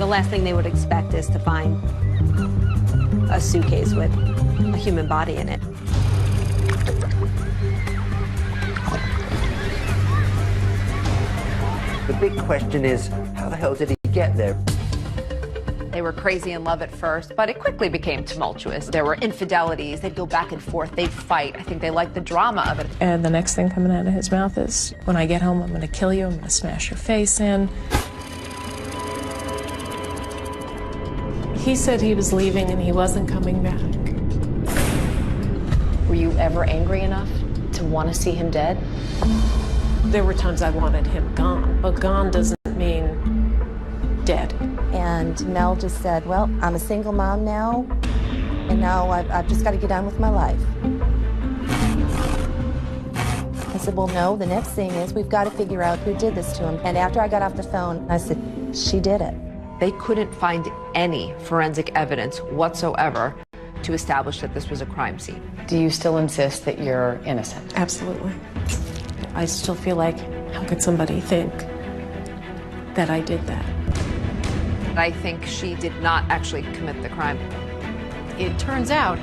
last thing they would expect is to find a suitcase with a human body in it. The big question is, how the hell did he get there? They were crazy in love at first, but it quickly became tumultuous. There were infidelities. They'd go back and forth. They'd fight. I think they liked the drama of it. And the next thing coming out of his mouth is, when I get home, I'm going to kill you. I'm going to smash your face in. He said he was leaving and he wasn't coming back. Were you ever angry enough to want to see him dead? There were times I wanted him gone, but gone doesn't mean dead. And Mel just said, well, I'm a single mom now, and now I've just got to get on with my life. I said, well, no, the next thing is we've got to figure out who did this to him. And after I got off the phone, I said, she did it. They couldn't find any forensic evidence whatsoever to establish that this was a crime scene. Do you still insist that you're innocent? Absolutely. I still feel like, how could somebody think that I did that? I think she did not actually commit the crime. It turns out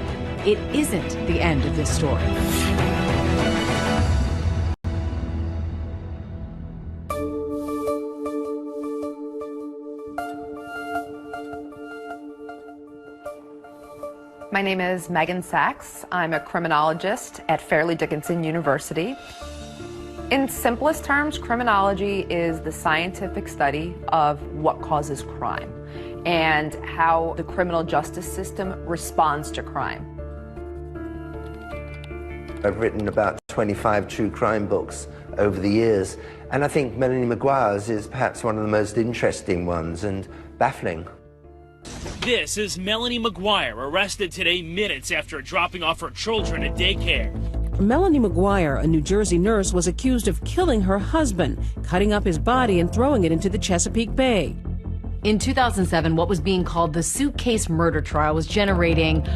it isn't the end of this story. My name is Megan Sachs. I'm a criminologist at Fairleigh Dickinson University. In simplest terms, criminology is the scientific study of what causes crime and how the criminal justice system responds to crime. I've written about 25 true crime books over the years, and I think Melanie Maguire's is perhaps one of the most interesting ones and baffling. This is Melanie Maguire, arrested today minutes after dropping off her children at daycare. Melanie Maguire, a New Jersey nurse, was accused of killing her husband, cutting up his body and throwing it into the Chesapeake Bay. In 2007, what was being called the Suitcase murder trial was generating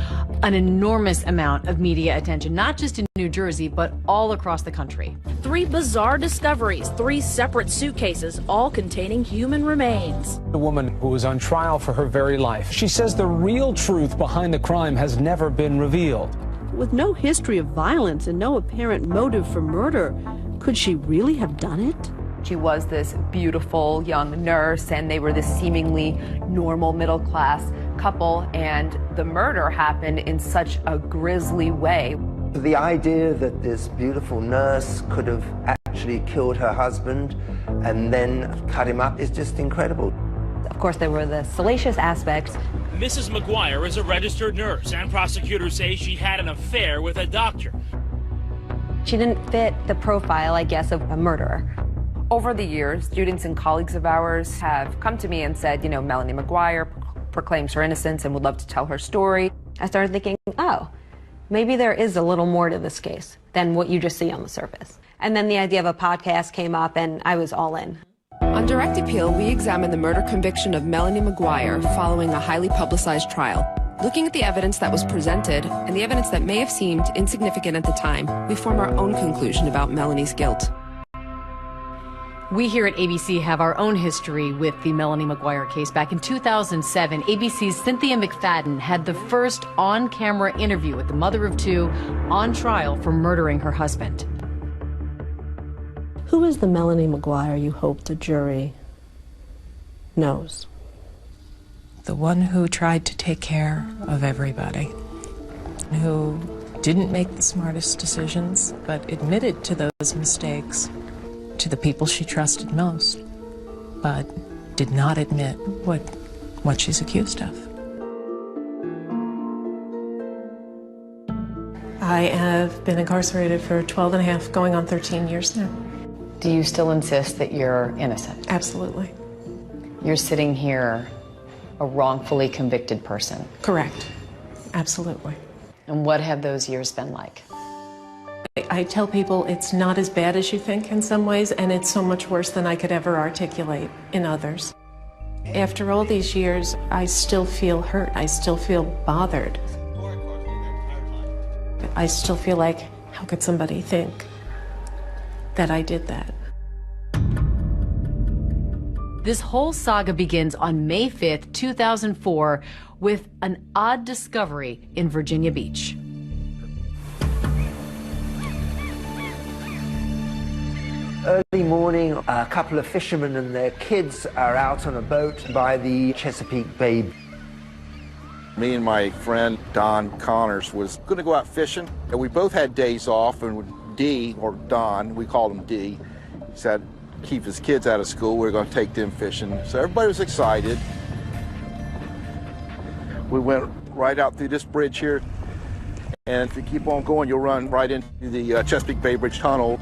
an enormous amount of media attention, not just in New Jersey, but all across the country. 3 bizarre discoveries, 3 separate suitcases, all containing human remains. The woman who was on trial for her very life. She says the real truth behind the crime has never been revealed. With no history of violence and no apparent motive for murder, could she really have done it? She was this beautiful young nurse, and they were this seemingly normal middle-class couple, and the murder happened in such a grisly way. The idea that this beautiful nurse could have actually killed her husband and then cut him up is just incredible. Of course, there were the salacious aspects. Mrs. Maguire is a registered nurse, and prosecutors say she had an affair with a doctor. She didn't fit the profile, I guess, of a murderer. Over the years, students and colleagues of ours have come to me and said, you know, Melanie Maguire proclaims her innocence and would love to tell her story. I started thinking, oh, maybe there is a little more to this case than what you just see on the surface. And then the idea of a podcast came up, and I was all in. On direct appeal, we examine the murder conviction of Melanie Maguire following a highly publicized trial. Looking at the evidence that was presented and the evidence that may have seemed insignificant at the time, we form our own conclusion about Melanie's guilt. We here at ABC have our own history with the Melanie Maguire case. Back in 2007, ABC's Cynthia McFadden had the first on-camera interview with the mother of 2 on trial for murdering her husband. Who is the Melanie Maguire you hope the jury knows? The one who tried to take care of everybody, who didn't make the smartest decisions, but admitted to those mistakes to the people she trusted most, but did not admit what she's accused of. I have been incarcerated for 12 and a half, going on 13 years now. Do you still insist that you're innocent? Absolutely. You're sitting here a wrongfully convicted person. Correct. Absolutely. And what have those years been like? I tell people it's not as bad as you think in some ways, and it's so much worse than I could ever articulate in others. After all these years, I still feel hurt. I still feel bothered. I still feel like, how could somebody think that I did that? This whole saga begins on May 5th, 2004, with an odd discovery in Virginia Beach. Early morning, a couple of fishermen and their kids are out on a boat by the Chesapeake Bay. Me and my friend Don Connors was going to go out fishing, and we both had days off, and D, or Don, we called him D, he said keep his kids out of school, we were going to take them fishing. So everybody was excited. We went right out through this bridge here, and if you keep on going, you'll run right into the Chesapeake Bay Bridge Tunnel.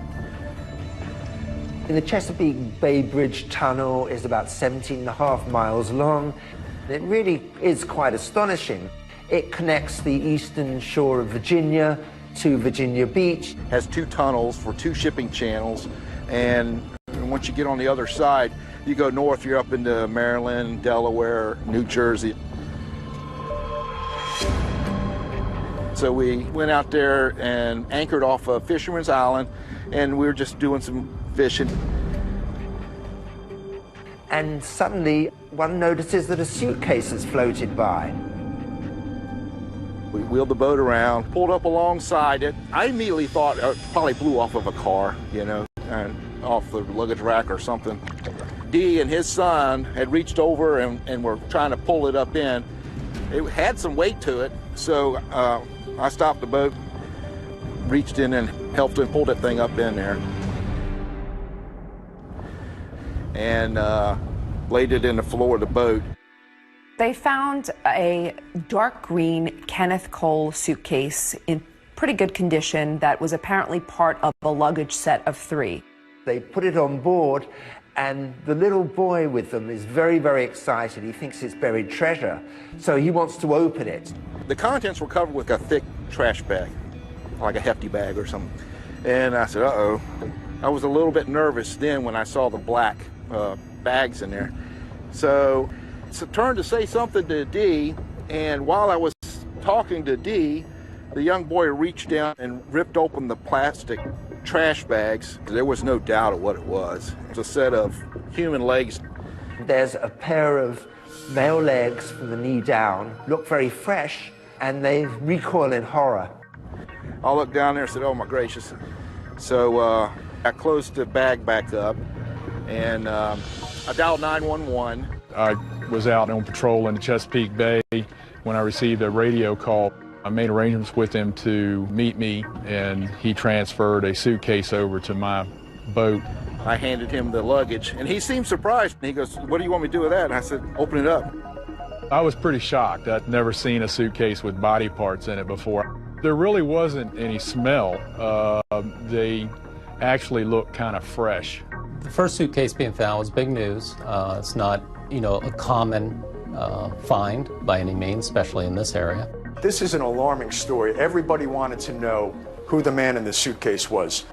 The Chesapeake Bay Bridge Tunnel is about 17.5 miles long. It really is quite astonishing. It connects the eastern shore of Virginia to Virginia Beach. Has 2 tunnels for 2 shipping channels, and once you get on the other side, you go north, you're up into Maryland, Delaware, New Jersey. So we went out there and anchored off of Fisherman's Island, and we were just doing some fishing. And suddenly, one notices that a suitcase has floated by. We wheeled the boat around, pulled up alongside it. I immediately thought it probably blew off of a car, you know, and off the luggage rack or something. D and his son had reached over and were trying to pull it up in. It had some weight to it, so I stopped the boat, reached in and helped him pull that thing up in there, and laid it in the floor of the boat. They found a dark green Kenneth Cole suitcase in pretty good condition that was apparently part of a luggage set of 3. They put it on board, and the little boy with them is very, very excited. He thinks it's buried treasure, so he wants to open it. The contents were covered with a thick trash bag, like a hefty bag or something. And I said, uh-oh. I was a little bit nervous then when I saw the black bags in there. So it's a turn to say something to D, and while I was talking to D, the young boy reached down and ripped open the plastic trash bags. There was no doubt of what it was. It was a set of human legs. There's a pair of male legs from the knee down, look very fresh, and they recoil in horror. I looked down there and said, oh my gracious. So I closed the bag back up, and I dialed 911. I was out on patrol in the Chesapeake Bay when I received a radio call. I made arrangements with him to meet me, and he transferred a suitcase over to my boat. I handed him the luggage, and he seemed surprised. He goes, what do you want me to do with that? And I said, open it up. I was pretty shocked. I'd never seen a suitcase with body parts in it before. There really wasn't any smell. They actually looked kind of fresh. The first suitcase being found was big news. It's not, a common find by any means, especially in this area. This is an alarming story. Everybody wanted to know who the man in the suitcase was.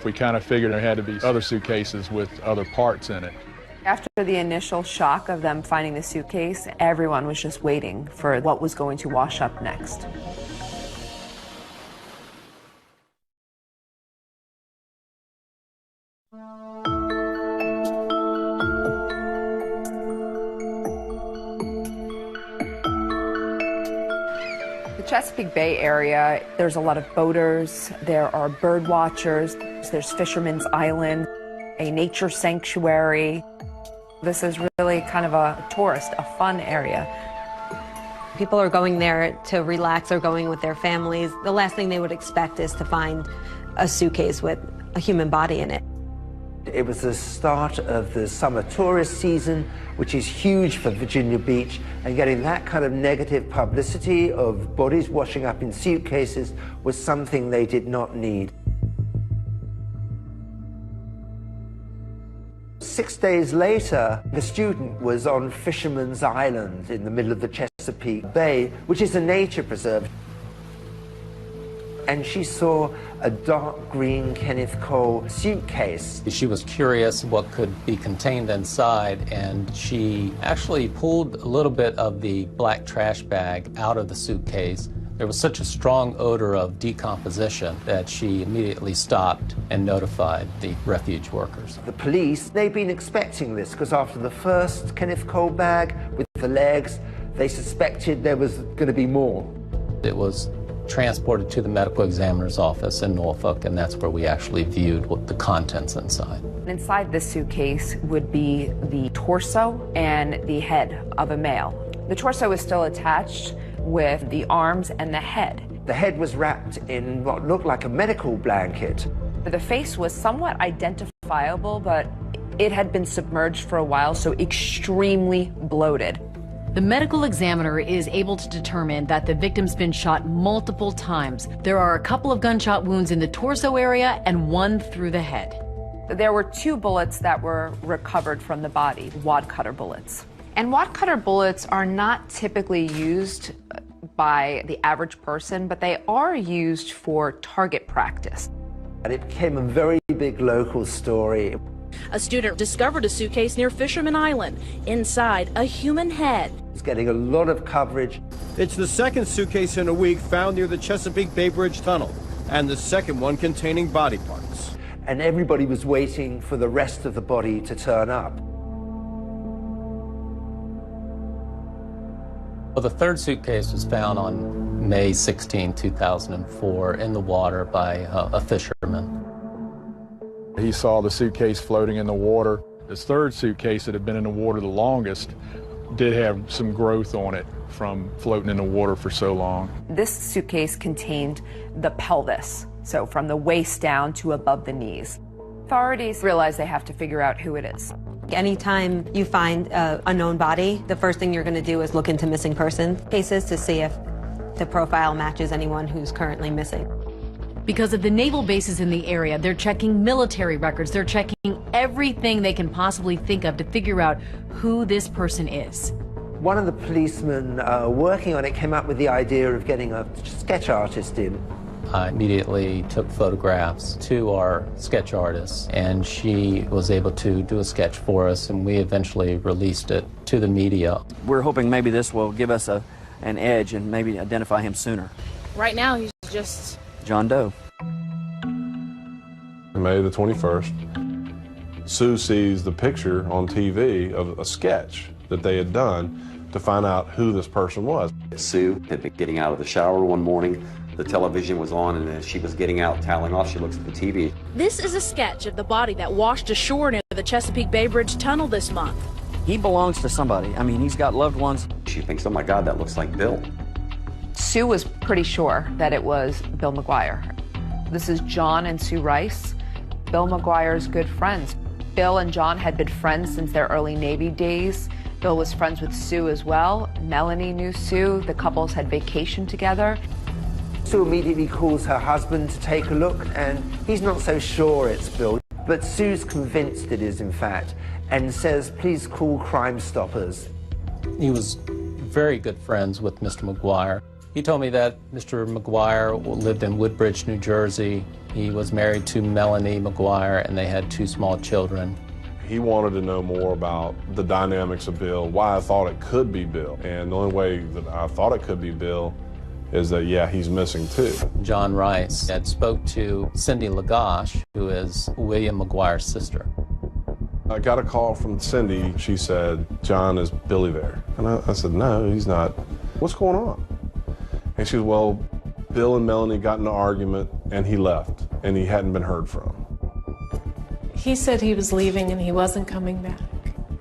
We kind of figured there had to be other suitcases with other parts in it. After the initial shock of them finding the suitcase, everyone was just waiting for what was going to wash up next. Chesapeake Bay area, there's a lot of boaters, there are bird watchers, there's Fisherman's Island, a nature sanctuary. This is really kind of a tourist, a fun area. People are going there to relax or going with their families. The last thing they would expect is to find a suitcase with a human body in it. It was the start of the summer tourist season, which is huge for Virginia Beach, and getting that kind of negative publicity of bodies washing up in suitcases was something they did not need. 6 days later, the student was on Fisherman's Island in the middle of the Chesapeake Bay, which is a nature preserve. And she saw a dark green Kenneth Cole suitcase. She was curious what could be contained inside, and she actually pulled a little bit of the black trash bag out of the suitcase, There was such a strong odor of decomposition that she immediately stopped and notified the refuge workers. The police, they'd been expecting this because after the first Kenneth Cole bag with the legs, they suspected there was going to be more. It was transported to the medical examiner's office in Norfolk, and that's where we actually viewed what the contents inside. Inside this suitcase would be the torso and the head of a male. The torso is still attached with the arms and the head. The head was wrapped in what looked like a medical blanket. The face was somewhat identifiable, but it had been submerged for a while, so extremely bloated. The medical examiner is able to determine that the victim's been shot multiple times. There are a couple of gunshot wounds in the torso area and one through the head. There were 2 bullets that were recovered from the body, wad cutter bullets. And wad cutter bullets are not typically used by the average person, but they are used for target practice. And it became a very big local story. A student discovered a suitcase near Fisherman Island. Inside, a human head. It's getting a lot of coverage. It's the second suitcase in a week found near the Chesapeake Bay Bridge Tunnel, and the second one containing body parts. And everybody was waiting for the rest of the body to turn up. Well, the third suitcase was found on May 16, 2004 in the water by a fisherman. He saw the suitcase floating in the water. This third suitcase that had been in the water the longest did have some growth on it from floating in the water for so long. This suitcase contained the pelvis, so from the waist down to above the knees. Authorities realize they have to figure out who it is. Anytime you find an unknown body, the first thing you're going to do is look into missing person cases to see if the profile matches anyone who's currently missing. Because of the naval bases in the area, they're checking military records. They're checking everything they can possibly think of to figure out who this person is. One of the policemen working on it came up with the idea of getting a sketch artist in. I immediately took photographs to our sketch artist, and she was able to do a sketch for us, and we eventually released it to the media. We're hoping maybe this will give us an edge and maybe identify him sooner. Right now, he's just John Doe. May the 21st, Sue sees the picture on TV of a sketch that they had done to find out who this person was. Sue had been getting out of the shower one morning. The television was on, and as she was getting out, toweling off, she looks at the TV. This is a sketch of the body that washed ashore near the Chesapeake Bay Bridge Tunnel this month. He belongs to somebody. I mean, he's got loved ones. She thinks, oh my God, that looks like Bill. Sue was pretty sure that it was Bill McGuire. This is John and Sue Rice, Bill McGuire's good friends. Bill and John had been friends since their early Navy days. Bill was friends with Sue as well. Melanie knew Sue. The couples had vacationed together. Sue immediately calls her husband to take a look, and he's not so sure it's Bill. But Sue's convinced it is, in fact, and says, please call Crime Stoppers. He was very good friends with Mr. McGuire. He told me that Mr. McGuire lived in Woodbridge, New Jersey. He was married to Melanie McGuire, and they had 2 small children. He wanted to know more about the dynamics of Bill, why I thought it could be Bill. And the only way that I thought it could be Bill is that, yeah, he's missing too. John Rice had spoke to Cindy Lagash, who is William McGuire's sister. I got a call from Cindy. She said, John, is Billy there? And I said, no, he's not. What's going on? And she said, well, Bill and Melanie got in an argument and he left and he hadn't been heard from. He said he was leaving and he wasn't coming back.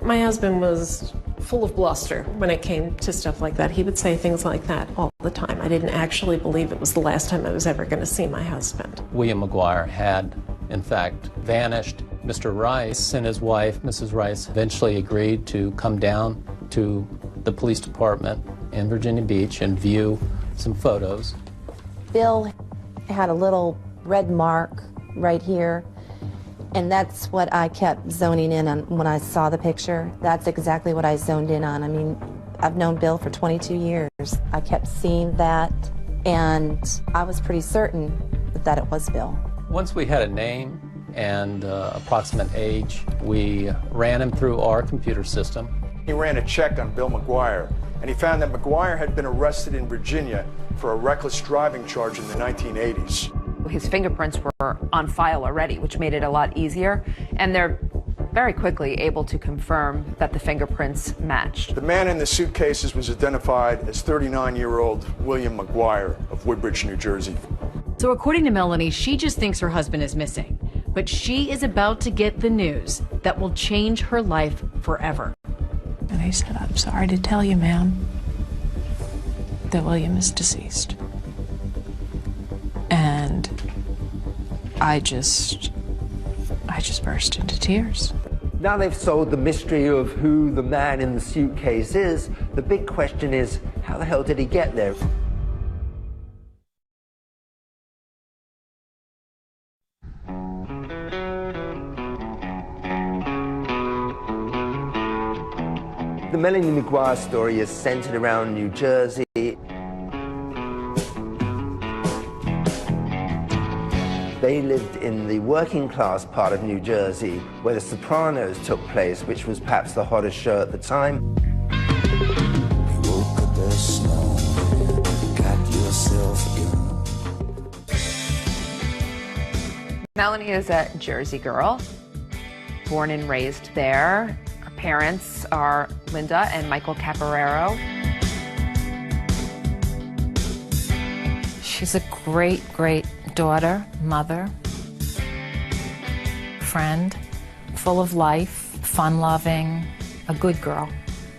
My husband was full of bluster when it came to stuff like that. He would say things like that all the time. I didn't actually believe it was the last time I was ever going to see my husband. William McGuire had, in fact, vanished. Mr. Rice and his wife, Mrs. Rice, eventually agreed to come down to the police department in Virginia Beach and view some photos. Bill had a little red mark right here, and that's what I kept zoning in on when I saw the picture. That's exactly what I zoned in on. I mean, I've known Bill for 22 years. I kept seeing that, and I was pretty certain that it was Bill. Once we had a name and approximate age, we ran him through our computer system. He ran a check on Bill McGuire, and he found that McGuire had been arrested in Virginia for a reckless driving charge in the 1980s. His fingerprints were on file already, which made it a lot easier, and they're very quickly able to confirm that the fingerprints matched. The man in the suitcases was identified as 39-year-old William McGuire of Woodbridge, New Jersey. So according to Melanie, she just thinks her husband is missing, but she is about to get the news that will change her life forever. And I said, I'm sorry to tell you, ma'am, that William is deceased. And I just burst into tears. Now they've solved the mystery of who the man in the suitcase is. The big question is, how the hell did he get there? The Melanie McGuire story is centered around New Jersey. They lived in the working class part of New Jersey where The Sopranos took place, which was perhaps the hottest show at the time. Melanie is a Jersey girl, born and raised there. Her parents are Linda and Michael Caporero. She's a great, great daughter, mother, friend, full of life, fun-loving, a good girl,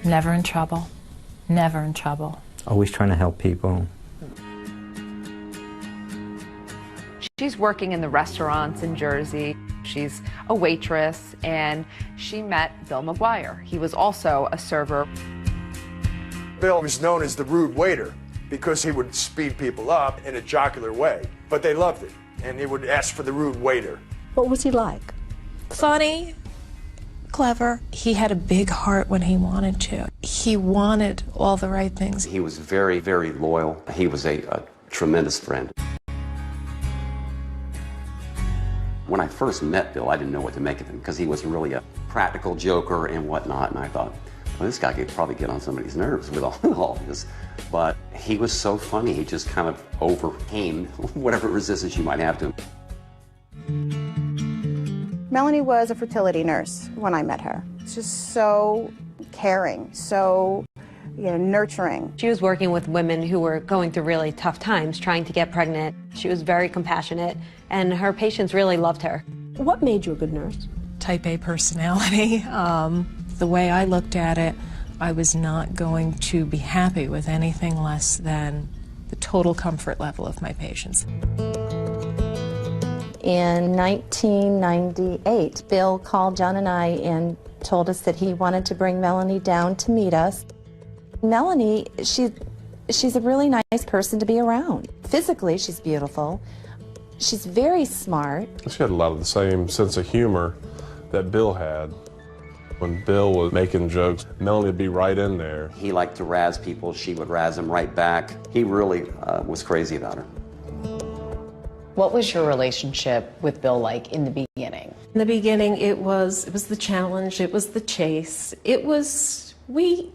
never in trouble, never in trouble. Always trying to help people. She's working in the restaurants in Jersey. She's a waitress, and she met Bill McGuire. He was also a server. Bill was known as the rude waiter because he would speed people up in a jocular way, but they loved it, and they would ask for the rude waiter. What was he like? Funny, clever. He had a big heart when he wanted to. He wanted all the right things. He was very, very loyal. He was a tremendous friend. When I first met Bill, I didn't know what to make of him because he was really a practical joker and whatnot, and I thought, well, this guy could probably get on somebody's nerves with all this. But he was so funny, he just kind of overcame whatever resistance you might have to him. Melanie was a fertility nurse when I met her. She's just so caring, so nurturing. She was working with women who were going through really tough times, trying to get pregnant. She was very compassionate, and her patients really loved her. What made you a good nurse? Type A personality. The way I looked at it, I was not going to be happy with anything less than the total comfort level of my patients. In 1998, Bill called John and I and told us that he wanted to bring Melanie down to meet us. Melanie, she's a really nice person to be around. Physically, she's beautiful. She's very smart. She had a lot of the same sense of humor that Bill had. When Bill was making jokes, Melanie would be right in there. He liked to razz people. She would razz him right back. He really was crazy about her. What was your relationship with Bill like in the beginning? In the beginning, it was the challenge, it was the chase. It was, we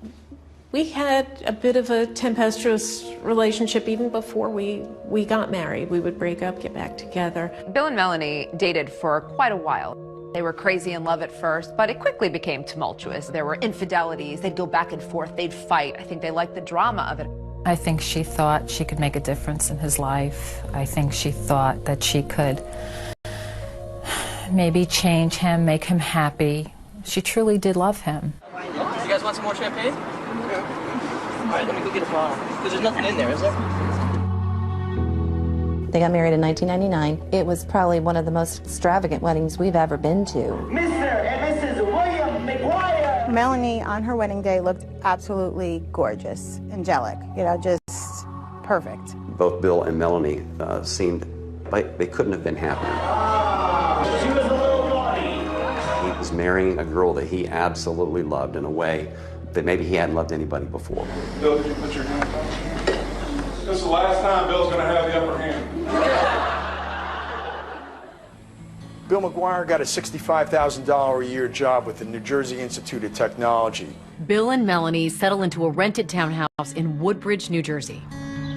had a bit of a tempestuous relationship even before we got married. We would break up, get back together. Bill and Melanie dated for quite a while. They were crazy in love at first, but it quickly became tumultuous. There were infidelities. They'd go back and forth. They'd fight. I think they liked the drama of it. I think she thought she could make a difference in his life. I think she thought that she could maybe change him, make him happy. She truly did love him. You guys want some more champagne? All right, let me go get a bottle. Because there's nothing in there, is there? They got married in 1999. It was probably one of the most extravagant weddings we've ever been to. Mr. and Mrs. William McGuire. Melanie on her wedding day looked absolutely gorgeous, angelic, just perfect. Both Bill and Melanie seemed like they couldn't have been happier. She was a little naughty. He was marrying a girl that he absolutely loved in a way that maybe he hadn't loved anybody before. Bill, did you put your hand up? This is the last time Bill's going to have the upper hand. Bill McGuire got a $65,000 a year job with the New Jersey Institute of Technology. Bill and Melanie settle into a rented townhouse in Woodbridge, New Jersey.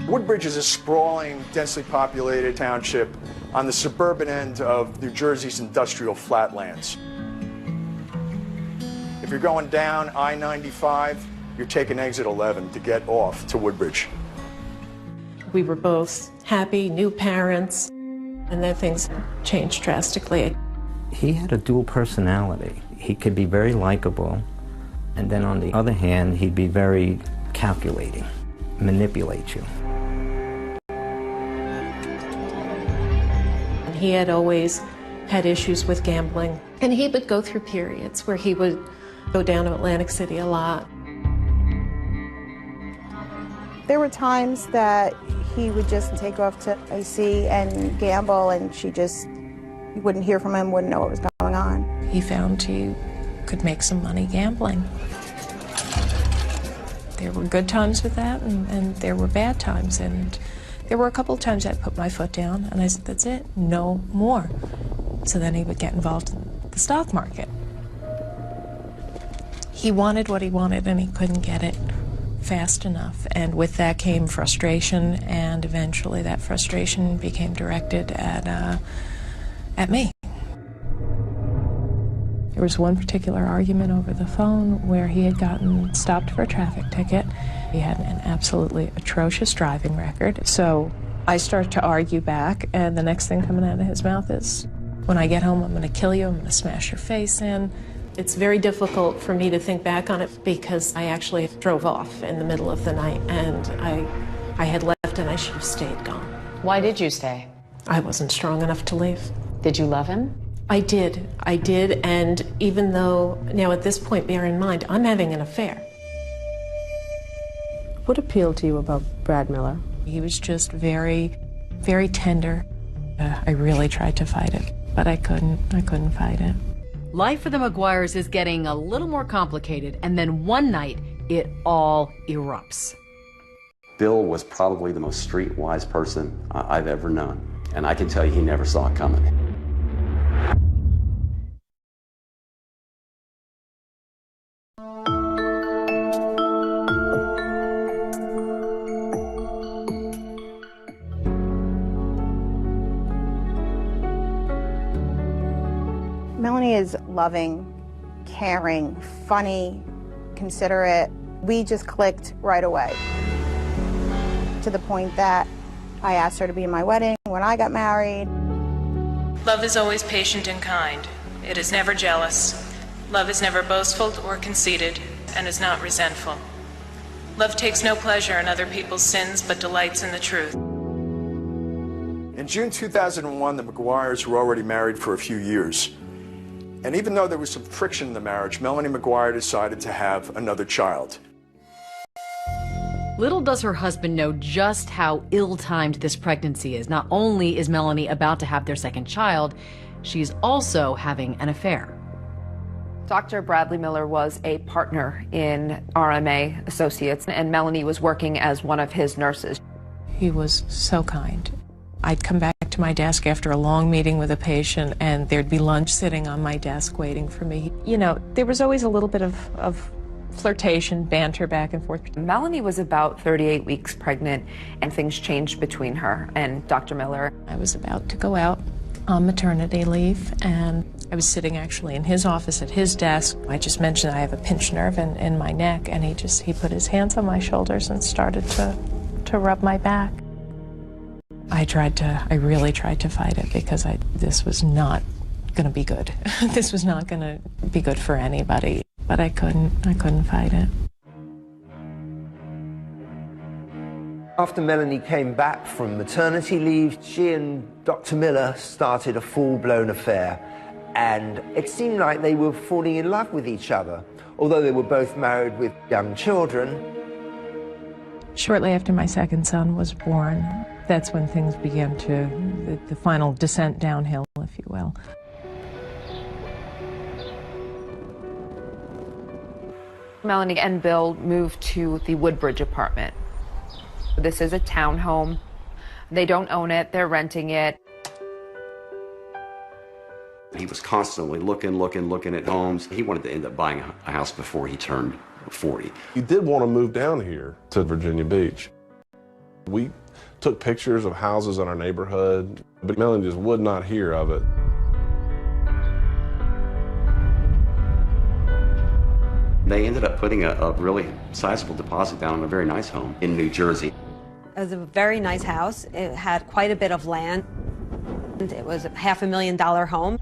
Woodbridge is a sprawling, densely populated township on the suburban end of New Jersey's industrial flatlands. If you're going down I-95, you're taking exit 11 to get off to Woodbridge. We were both happy, new parents, and then things changed drastically. He had a dual personality. He could be very likable, and then on the other hand, he'd be very calculating, manipulate you. He had always had issues with gambling, and he would go through periods where he would go down to Atlantic City a lot. There were times that he would just take off to AC and gamble, and you wouldn't hear from him, wouldn't know what was going on. He found he could make some money gambling. There were good times with that, and there were bad times, and there were a couple of times I put my foot down, and I said, that's it, no more. So then he would get involved in the stock market. He wanted what he wanted, and he couldn't get it fast enough, and with that came frustration, and eventually that frustration became directed at me. There was one particular argument over the phone where he had gotten stopped for a traffic ticket. He had an absolutely atrocious driving record, so I started to argue back, and the next thing coming out of his mouth is, when I get home, I'm going to kill you, I'm going to smash your face in. It's very difficult for me to think back on it because I actually drove off in the middle of the night, and I had left and I should have stayed gone. Why did you stay? I wasn't strong enough to leave. Did you love him? I did, and even though, now at this point, bear in mind, I'm having an affair. What appealed to you about Brad Miller? He was just very, very tender. I really tried to fight it, but I couldn't fight it. Life for the McGuires is getting a little more complicated, and then one night, it all erupts. Bill was probably the most streetwise person I've ever known, and I can tell you he never saw it coming. Melanie is loving, caring, funny, considerate. We just clicked right away, to the point that I asked her to be in my wedding when I got married. Love is always patient and kind. It is never jealous. Love is never boastful or conceited, and is not resentful. Love takes no pleasure in other people's sins, but delights in the truth. In June 2001, the McGuires were already married for a few years. And even though there was some friction in the marriage, Melanie McGuire decided to have another child. Little does her husband know just how ill-timed this pregnancy is. Not only is Melanie about to have their second child, she's also having an affair. Dr. Bradley Miller was a partner in RMA Associates, and Melanie was working as one of his nurses. He was so kind. I'd come back to my desk after a long meeting with a patient, and there'd be lunch sitting on my desk waiting for me. You know, there was always a little bit of flirtation, banter back and forth. Melanie was about 38 weeks pregnant, and things changed between her and Dr. Miller. I was about to go out on maternity leave, and I was sitting actually in his office at his desk. I just mentioned I have a pinched nerve in my neck, and he put his hands on my shoulders and started to rub my back. I really tried to fight it because this was not going to be good. This was not going to be good for anybody, but I couldn't fight it. After Melanie came back from maternity leave, she and Dr. Miller started a full-blown affair, and it seemed like they were falling in love with each other, although they were both married with young children. Shortly after my second son was born, that's when things began the final descent downhill, if you will. Melanie and Bill moved to the Woodbridge apartment. This is a townhome. They don't own it, they're renting it. He was constantly looking at homes. He wanted to end up buying a house before he turned 40. He did want to move down here to Virginia Beach. We took pictures of houses in our neighborhood, but Melanie just would not hear of it. They ended up putting a really sizable deposit down on a very nice home in New Jersey. It was a very nice house. It had quite a bit of land. It was a $500,000 home.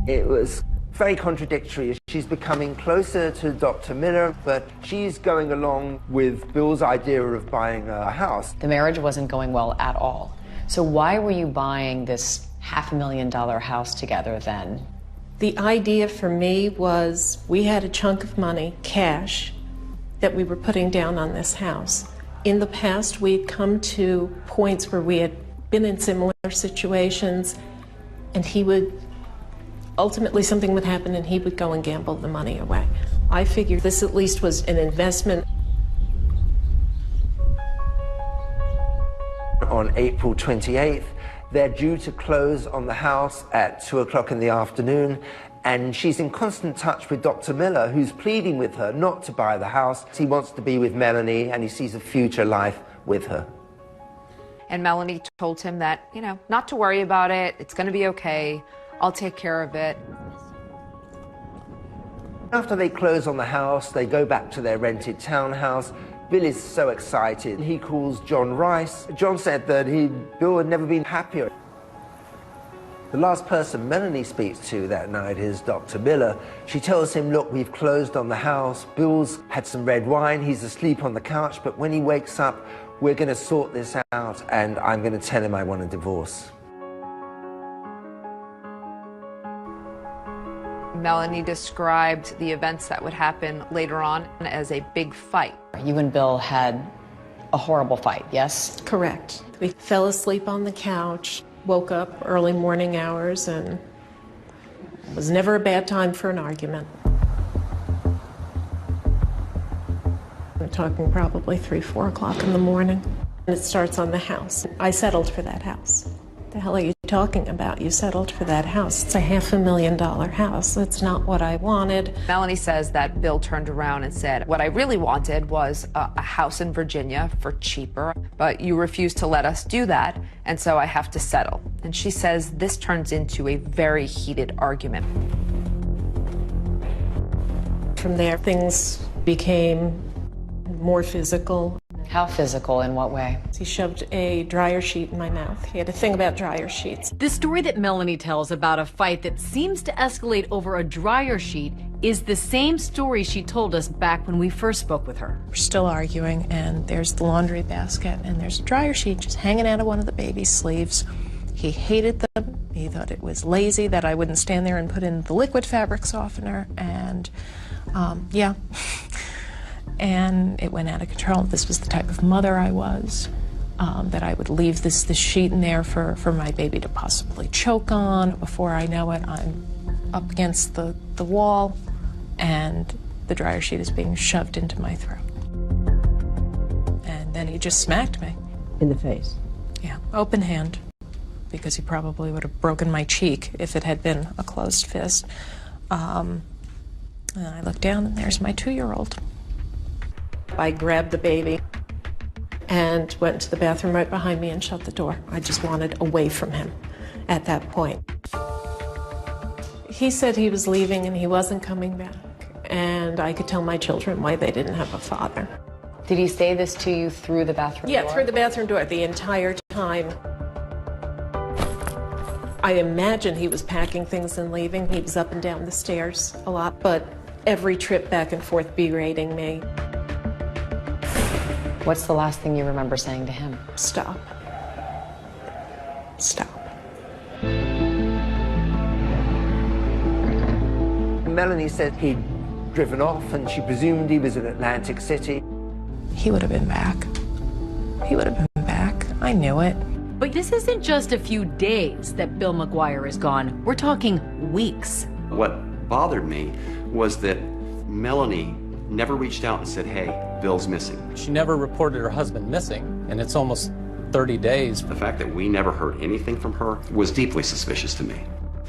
It was very contradictory. She's becoming closer to Dr. Miller, but she's going along with Bill's idea of buying a house. The marriage wasn't going well at all. So why were you buying this $500,000 house together then? The idea for me was we had a chunk of money, cash, that we were putting down on this house. In the past, we'd come to points where we had been in similar situations, and he would, ultimately something would happen and he would go and gamble the money away. I figured this at least was an investment. On April 28th, they're due to close on the house at 2 o'clock in the afternoon, and she's in constant touch with Dr. Miller, who's pleading with her not to buy the house. He wants to be with Melanie, and he sees a future life with her. And Melanie told him that, not to worry about it. It's going to be okay. I'll take care of it. After they close on the house, they go back to their rented townhouse. Bill is so excited. He calls John Rice. John said that Bill had never been happier. The last person Melanie speaks to that night is Dr. Miller. She tells him, look, we've closed on the house. Bill's had some red wine. He's asleep on the couch, but when he wakes up, we're going to sort this out, and I'm going to tell him I want a divorce. Melanie described the events that would happen later on as a big fight. You and Bill had a horrible fight, yes? Correct. We fell asleep on the couch, woke up early morning hours, and it was never a bad time for an argument. I'm talking probably 3, 4 o'clock in the morning. And it starts on the house. I settled for that house. The hell are you talking about? You settled for that house. It's a $500,000 house. That's not what I wanted. Melanie says that Bill turned around and said, what I really wanted was a house in Virginia for cheaper, but you refused to let us do that, and so I have to settle. And she says this turns into a very heated argument. From there, things became more physical. How physical? In what way? He shoved a dryer sheet in my mouth. He had a thing about dryer sheets. The story that Melanie tells about a fight that seems to escalate over a dryer sheet is the same story she told us back when we first spoke with her. We're still arguing, and there's the laundry basket, and there's a dryer sheet just hanging out of one of the baby's sleeves. He hated them. He thought it was lazy that I wouldn't stand there and put in the liquid fabric softener, and yeah. And it went out of control. This was the type of mother I was, that I would leave this sheet in there for my baby to possibly choke on. Before I know it, I'm up against the wall, and the dryer sheet is being shoved into my throat. And then he just smacked me. In the face? Yeah, open hand, because he probably would have broken my cheek if it had been a closed fist. And I looked down, and there's my 2-year-old. I grabbed the baby and went to the bathroom right behind me and shut the door. I just wanted away from him at that point. He said he was leaving and he wasn't coming back, and I could tell my children why they didn't have a father. Did he say this to you through the bathroom door? Yeah, through the bathroom door the entire time. I imagine he was packing things and leaving. He was up and down the stairs a lot, but every trip back and forth berating me. What's the last thing you remember saying to him? Stop. Stop. Melanie said he'd driven off, and she presumed he was in Atlantic City. He would have been back. He would have been back. I knew it. But this isn't just a few days that Bill McGuire is gone. We're talking weeks. What bothered me was that Melanie never reached out and said, hey, Bill's missing. She never reported her husband missing, and it's almost 30 days. The fact that we never heard anything from her was deeply suspicious to me.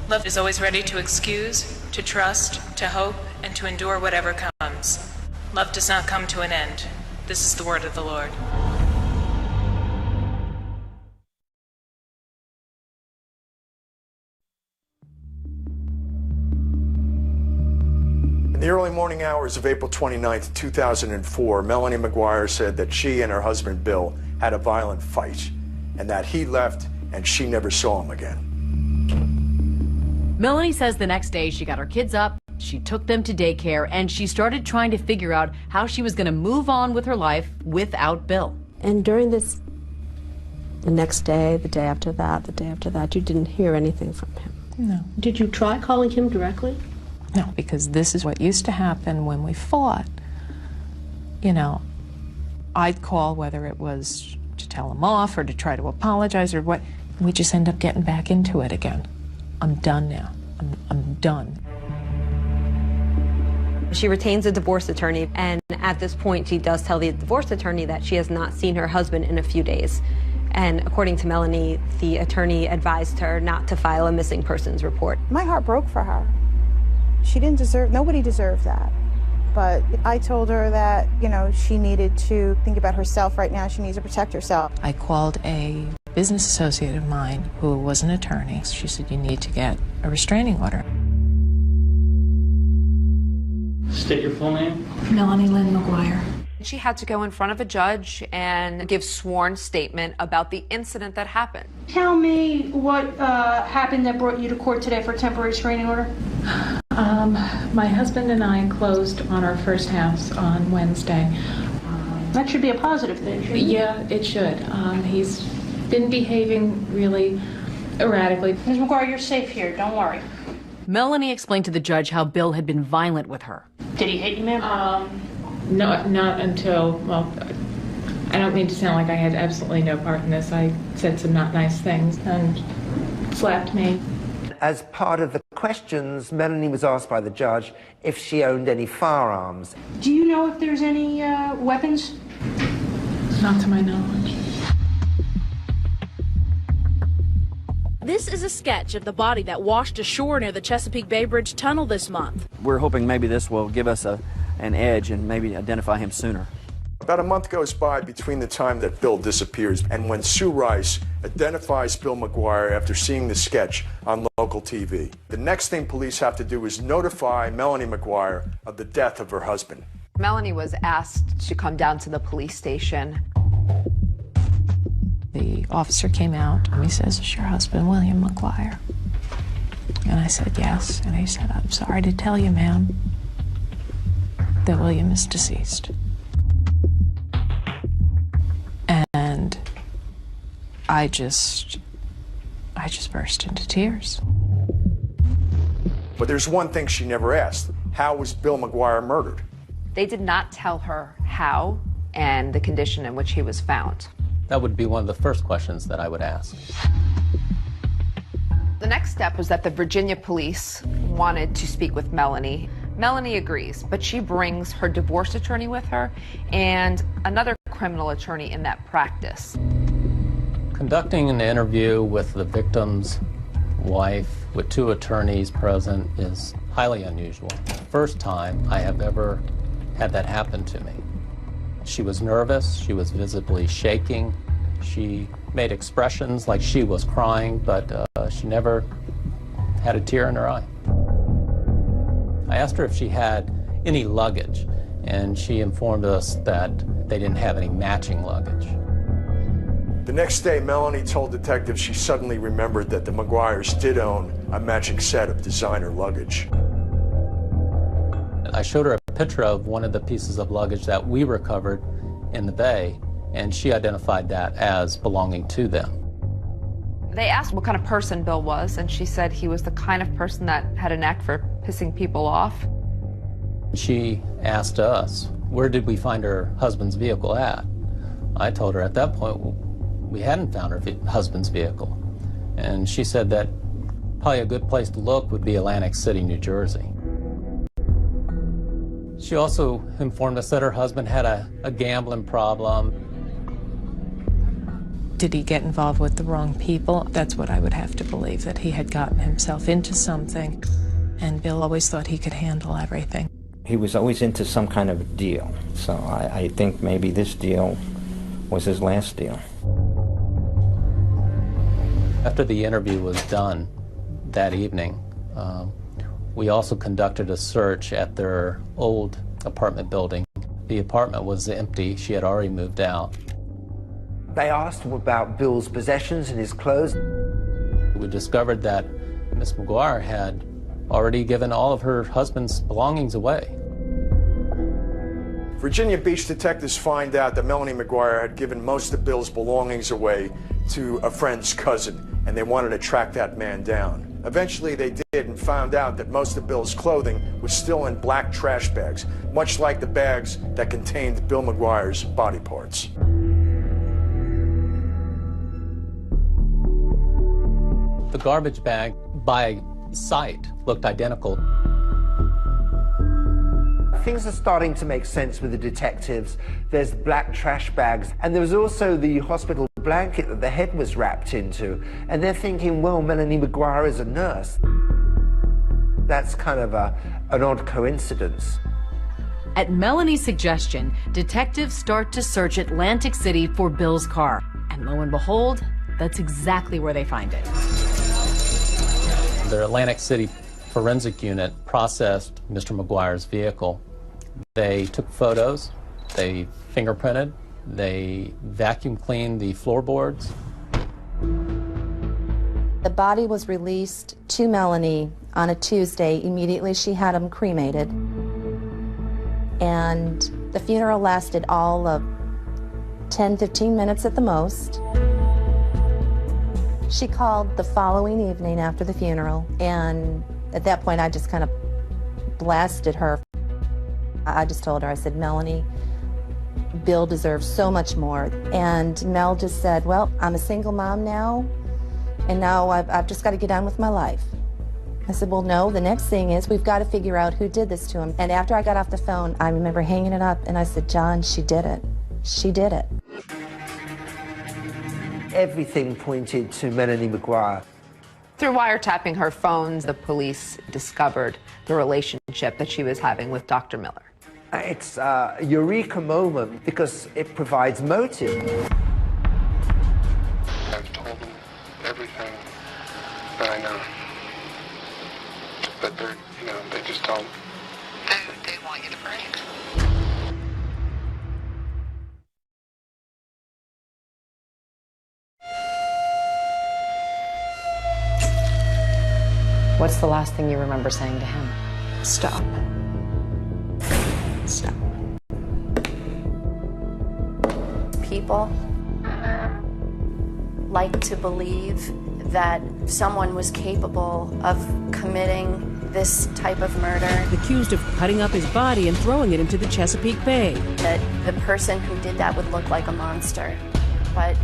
Love is always ready to excuse, to trust, to hope, and to endure whatever comes. Love does not come to an end. This is the word of the Lord. the early morning hours of April 29, 2004, Melanie McGuire said that she and her husband Bill had a violent fight and that he left and she never saw him again. Melanie says the next day she got her kids up, she took them to daycare, and she started trying to figure out how she was going to move on with her life without Bill. And during this, the next day, the day after that, the day after that, you didn't hear anything from him? No. Did you try calling him directly? No, because this is what used to happen when we fought. You know, I'd call, whether it was to tell him off or to try to apologize or what, we just end up getting back into it again. I'm done now. I'm done. She retains a divorce attorney, and at this point she does tell the divorce attorney that she has not seen her husband in a few days. And according to Melanie, the attorney advised her not to file a missing persons report. My heart broke for her. She didn't deserve, nobody deserved that. But I told her that, you know, she needed to think about herself right now. She needs to protect herself. I called a business associate of mine who was an attorney. She said, you need to get a restraining order. State your full name. Melanie Lynn McGuire. She had to go in front of a judge and give sworn statement about the incident that happened. Tell me what happened that brought you to court today for a temporary restraining order. My husband and I closed on our first house on Wednesday. That should be a positive thing, shouldn't it? Yeah, it should. He's been behaving really erratically. Ms. McGuire, you're safe here. Don't worry. Melanie explained to the judge how Bill had been violent with her. Did he hit you, ma'am? No, not until, well, I don't mean to sound like I had absolutely no part in this. I said some not nice things and slapped me. As part of the questions, Melanie was asked by the judge if she owned any firearms. Do you know if there's any weapons? Not to my knowledge. This is a sketch of the body that washed ashore near the Chesapeake Bay Bridge Tunnel this month. We're hoping maybe this will give us an edge and maybe identify him sooner. About a month goes by between the time that Bill disappears and when Sue Rice identifies Bill McGuire after seeing the sketch on local TV. The next thing police have to do is notify Melanie McGuire of the death of her husband. Melanie was asked to come down to the police station. The officer came out and he says, is your husband William McGuire? And I said, yes. And he said, I'm sorry to tell you, ma'am, that William is deceased. And I just burst into tears. But there's one thing she never asked. How was Bill McGuire murdered? They did not tell her how and the condition in which he was found. That would be one of the first questions that I would ask. The next step was that the Virginia police wanted to speak with Melanie. Melanie agrees, but she brings her divorce attorney with her and another criminal attorney in that practice. Conducting an interview with the victim's wife with two attorneys present is highly unusual. First time I have ever had that happen to me. She was nervous, she was visibly shaking, she made expressions like she was crying, but she never had a tear in her eye. I asked her if she had any luggage, and she informed us that they didn't have any matching luggage. The next day, Melanie told detectives she suddenly remembered that the McGuires did own a matching set of designer luggage. I showed her a picture of one of the pieces of luggage that we recovered in the bay, and she identified that as belonging to them. They asked what kind of person Bill was, and she said he was the kind of person that had a knack for pissing people off. She asked us, where did we find her husband's vehicle at? I told her at that point we hadn't found her husband's vehicle. And she said that probably a good place to look would be Atlantic City, New Jersey. She also informed us that her husband had a gambling problem. Did he get involved with the wrong people? That's what I would have to believe, that he had gotten himself into something, and Bill always thought he could handle everything. He was always into some kind of deal, so I think maybe this deal was his last deal. After the interview was done that evening, We also conducted a search at their old apartment building. The apartment was empty. She had already moved out. They asked him about Bill's possessions and his clothes. We discovered that Miss McGuire had already given all of her husband's belongings away. Virginia Beach detectives find out that Melanie McGuire had given most of Bill's belongings away to a friend's cousin, and they wanted to track that man down. Eventually they did and found out that most of Bill's clothing was still in black trash bags, much like the bags that contained Bill McGuire's body parts. The garbage bag by sight looked identical. Things are starting to make sense with the detectives. There's black trash bags, and there was also the hospital blanket that the head was wrapped into. And they're thinking, well, Melanie McGuire is a nurse. That's kind of an odd coincidence. At Melanie's suggestion, detectives start to search Atlantic City for Bill's car. And lo and behold, that's exactly where they find it. The Atlantic City forensic unit processed Mr. McGuire's vehicle. They took photos, they fingerprinted, they vacuum cleaned the floorboards. The body was released to Melanie on a Tuesday. Immediately she had him cremated. And the funeral lasted all of 10-15 minutes at the most. She called the following evening after the funeral, and at that point I just kind of blasted her. I just told her, I said, Melanie, Bill deserves so much more. And Mel just said, well, I'm a single mom now, and now I've just got to get on with my life. I said, well, no, the next thing is we've got to figure out who did this to him. And after I got off the phone, I remember hanging it up, and I said, John, she did it. She did it. Everything pointed to Melanie McGuire. Through wiretapping her phones, the police discovered the relationship that she was having with Dr. Miller. It's a eureka moment because it provides motive. I've told them everything that I know. But they're, they just don't. They want you to break. What's the last thing you remember saying to him? Stop. Stop. People like to believe that someone was capable of committing this type of murder. Accused of cutting up his body and throwing it into the Chesapeake Bay. That the person who did that would look like a monster. But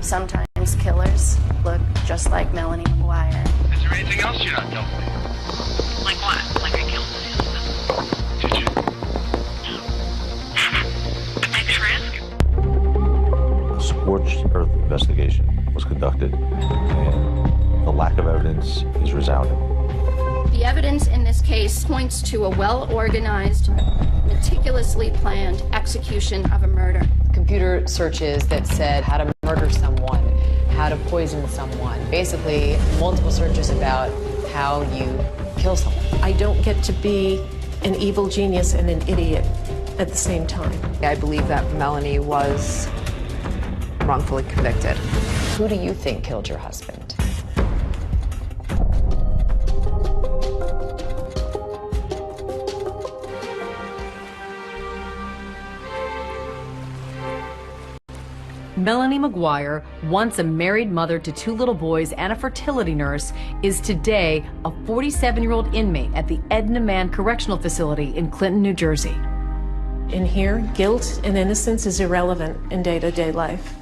sometimes killers look just like Melanie McGuire. Is there anything else you're not telling me? Like what? Like I killed my husband? Did you? No. Thanks for asking. A scorched earth investigation was conducted, and the lack of evidence is resounding. The evidence in this case points to a well-organized, meticulously planned execution of a murder. Computer searches that said how to murder someone, how to poison someone, basically multiple searches about how you kill someone. I don't get to be an evil genius and an idiot at the same time. I believe that Melanie was wrongfully convicted. Who do you think killed your husband? Melanie McGuire, once a married mother to 2 little boys and a fertility nurse, is today a 47-year-old inmate at the Edna Mann Correctional Facility in Clinton, New Jersey. In here, guilt and innocence is irrelevant in day-to-day life.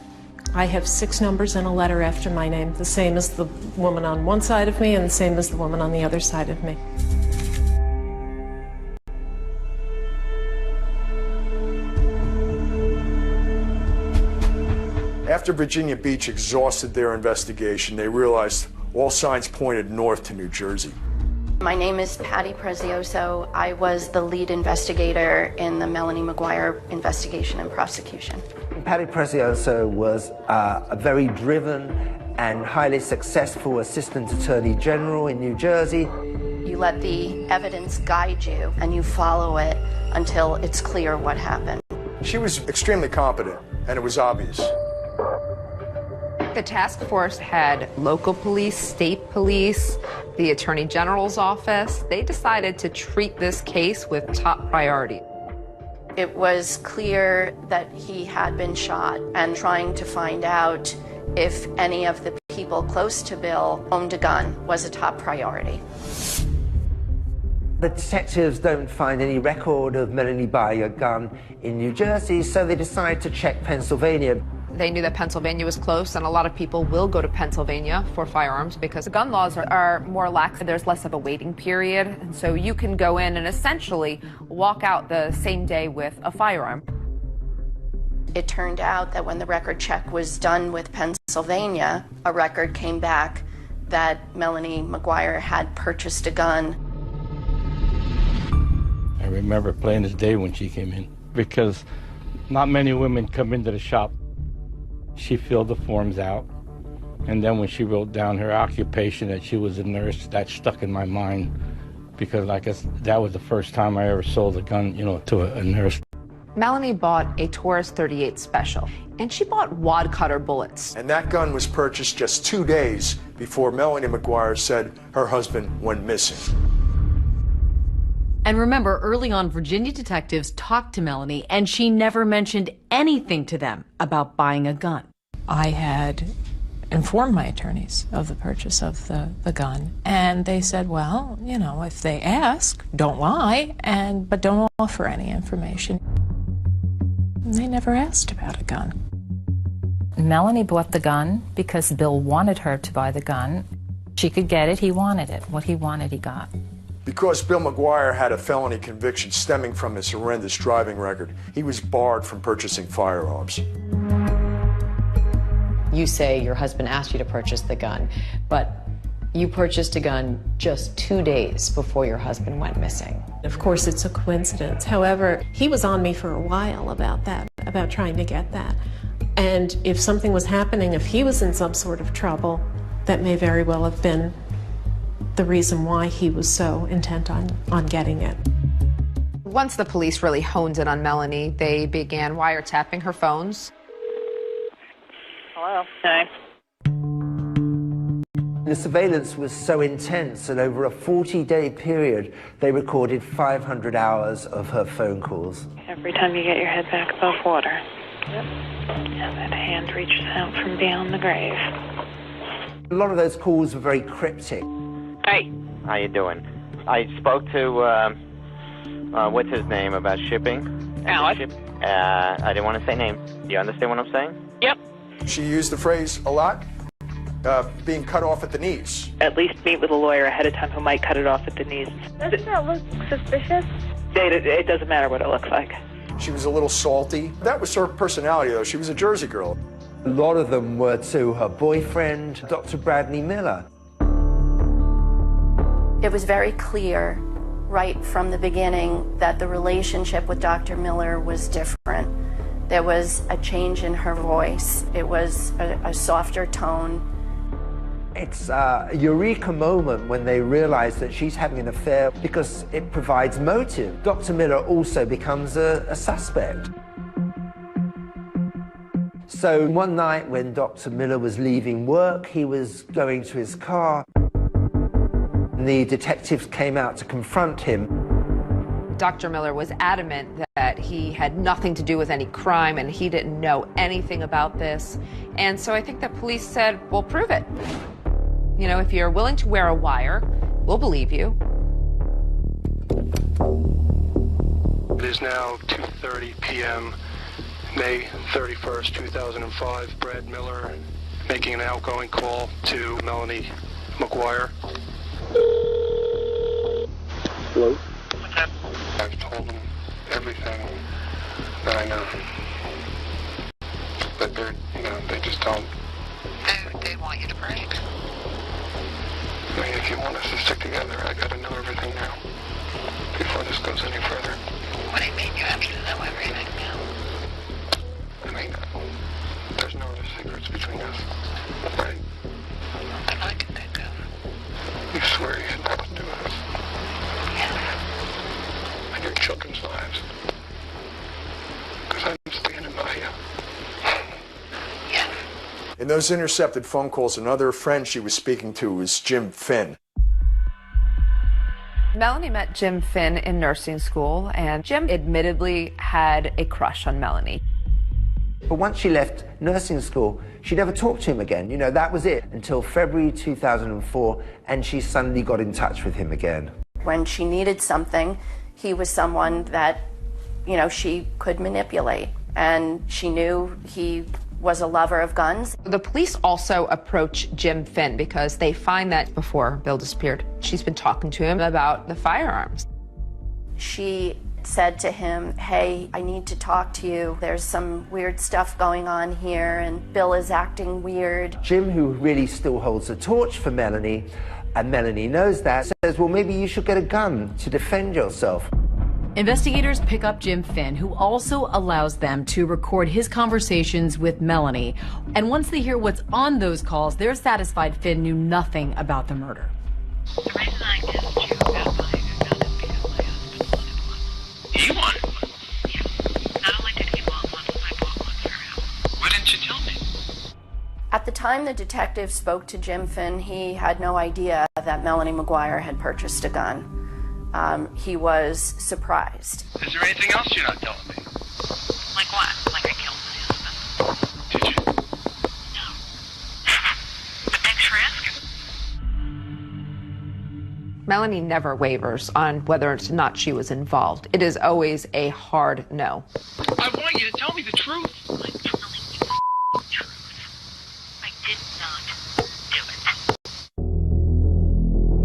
I have 6 numbers and a letter after my name, the same as the woman on one side of me and the same as the woman on the other side of me. After Virginia Beach exhausted their investigation, they realized all signs pointed north to New Jersey. My name is Patty Prezioso. I was the lead investigator in the Melanie McGuire investigation and prosecution. Patty Prezioso was a very driven and highly successful Assistant Attorney General in New Jersey. You let the evidence guide you and you follow it until it's clear what happened. She was extremely competent, and it was obvious. The task force had local police, state police, the Attorney General's office. They decided to treat this case with top priority. It was clear that he had been shot, and trying to find out if any of the people close to Bill owned a gun was a top priority. The detectives don't find any record of Melanie buying a gun in New Jersey, so they decide to check Pennsylvania. They knew that Pennsylvania was close, and a lot of people will go to Pennsylvania for firearms because the gun laws are more lax. There's less of a waiting period, and so you can go in and essentially walk out the same day with a firearm. It turned out that when the record check was done with Pennsylvania, a record came back that Melanie McGuire had purchased a gun. I remember plain as day when she came in, because not many women come into the shop. She filled the forms out, and then when she wrote down her occupation, that she was a nurse, that stuck in my mind, because I guess that was the first time I ever sold a gun, to a nurse. Melanie bought a Taurus 38 Special, and she bought wad cutter bullets. And that gun was purchased just 2 days before Melanie McGuire said her husband went missing. And remember, early on, Virginia detectives talked to Melanie, and she never mentioned anything to them about buying a gun. I had informed my attorneys of the purchase of the gun, and they said, well, if they ask, don't lie, but don't offer any information. And they never asked about a gun. Melanie bought the gun because Bill wanted her to buy the gun. She could get it, he wanted it. What he wanted, he got. Because Bill McGuire had a felony conviction stemming from his horrendous driving record, he was barred from purchasing firearms. You say your husband asked you to purchase the gun, but you purchased a gun just 2 days before your husband went missing. Of course, it's a coincidence. However, he was on me for a while about that, about trying to get that. And if something was happening, if he was in some sort of trouble, that may very well have been the reason why he was so intent on getting it. Once the police really honed in on Melanie, they began wiretapping her phones. Hello. Hi. The surveillance was so intense that over a 40-day period, they recorded 500 hours of her phone calls. Every time you get your head back above water. Yep. And that hand reaches out from beyond the grave. A lot of those calls were very cryptic. Hey. How you doing? I spoke to, what's his name, about shipping? Alex. I didn't want to say name. Do you understand what I'm saying? Yep. She used the phrase a lot, being cut off at the knees. At least meet with a lawyer ahead of time who might cut it off at the knees. Doesn't that look suspicious? It doesn't matter what it looks like. She was a little salty. That was her personality, though. She was a Jersey girl. A lot of them were to her boyfriend, Dr. Bradley Miller. It was very clear right from the beginning that the relationship with Dr. Miller was different. There was a change in her voice. It was a softer tone. It's a eureka moment when they realize that she's having an affair because it provides motive. Dr. Miller also becomes a suspect. So one night when Dr. Miller was leaving work, he was going to his car. The detectives came out to confront him. Dr. Miller was adamant that he had nothing to do with any crime and he didn't know anything about this. And so I think the police said, well, prove it. If you're willing to wear a wire, we'll believe you. It is now 2:30 p.m., May 31st, 2005. Brad Miller making an outgoing call to Melanie McGuire. Hello? What's up? I've told them everything that I know. But they just don't. They want you to break. I mean, if you want us to stick together, I gotta know everything now. Before this goes any further. What do you mean you have to know everything now? I mean, there's no other secrets between us, right? That I can think of. You swear you had nothing to do with us. In those intercepted phone calls, another friend she was speaking to was Jim Finn. Melanie met Jim Finn in nursing school, and Jim admittedly had a crush on Melanie. But once she left nursing school, she never talked to him again. You know, that was it until February 2004, and she suddenly got in touch with him again. When she needed something, he was someone that, you know, she could manipulate, and she knew he was a lover of guns. The police also approach Jim Finn because they find that before Bill disappeared, she's been talking to him about the firearms. She said to him, hey, I need to talk to you. There's some weird stuff going on here, and Bill is acting weird. Jim, who really still holds the torch for Melanie, and Melanie knows that, says, well, maybe you should get a gun to defend yourself. Investigators pick up Jim Finn, who also allows them to record his conversations with Melanie. And once they hear what's on those calls, they're satisfied Finn knew nothing about the murder. The reason I kissed you about buying a gun is because my husband wanted one. He wanted one? Yeah. Not only did he want one, I bought one for him. Why didn't you tell me? At the time the detective spoke to Jim Finn, he had no idea that Melanie McGuire had purchased a gun. He was surprised. Is there anything else you're not telling me? Like what? Like I killed my husband. Did you? No. But thanks for asking. Melanie never wavers on whether or not she was involved. It is always a hard no. I want you to tell me the truth. I'm telling you the truth. I did not do it.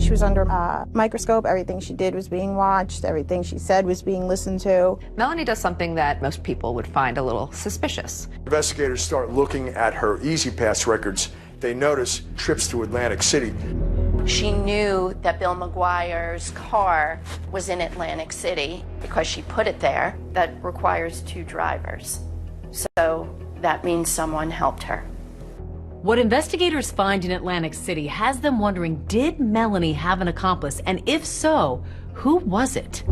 She was under a microscope. Everything she did was being watched. Everything she said was being listened to. Melanie does something that most people would find a little suspicious. Investigators start looking at her Easy Pass records. They notice trips to Atlantic City. She knew that Bill McGuire's car was in Atlantic City because she put it there. That requires 2 drivers. So that means someone helped her. What investigators find in Atlantic City has them wondering, did Melanie have an accomplice? And if so, who was it?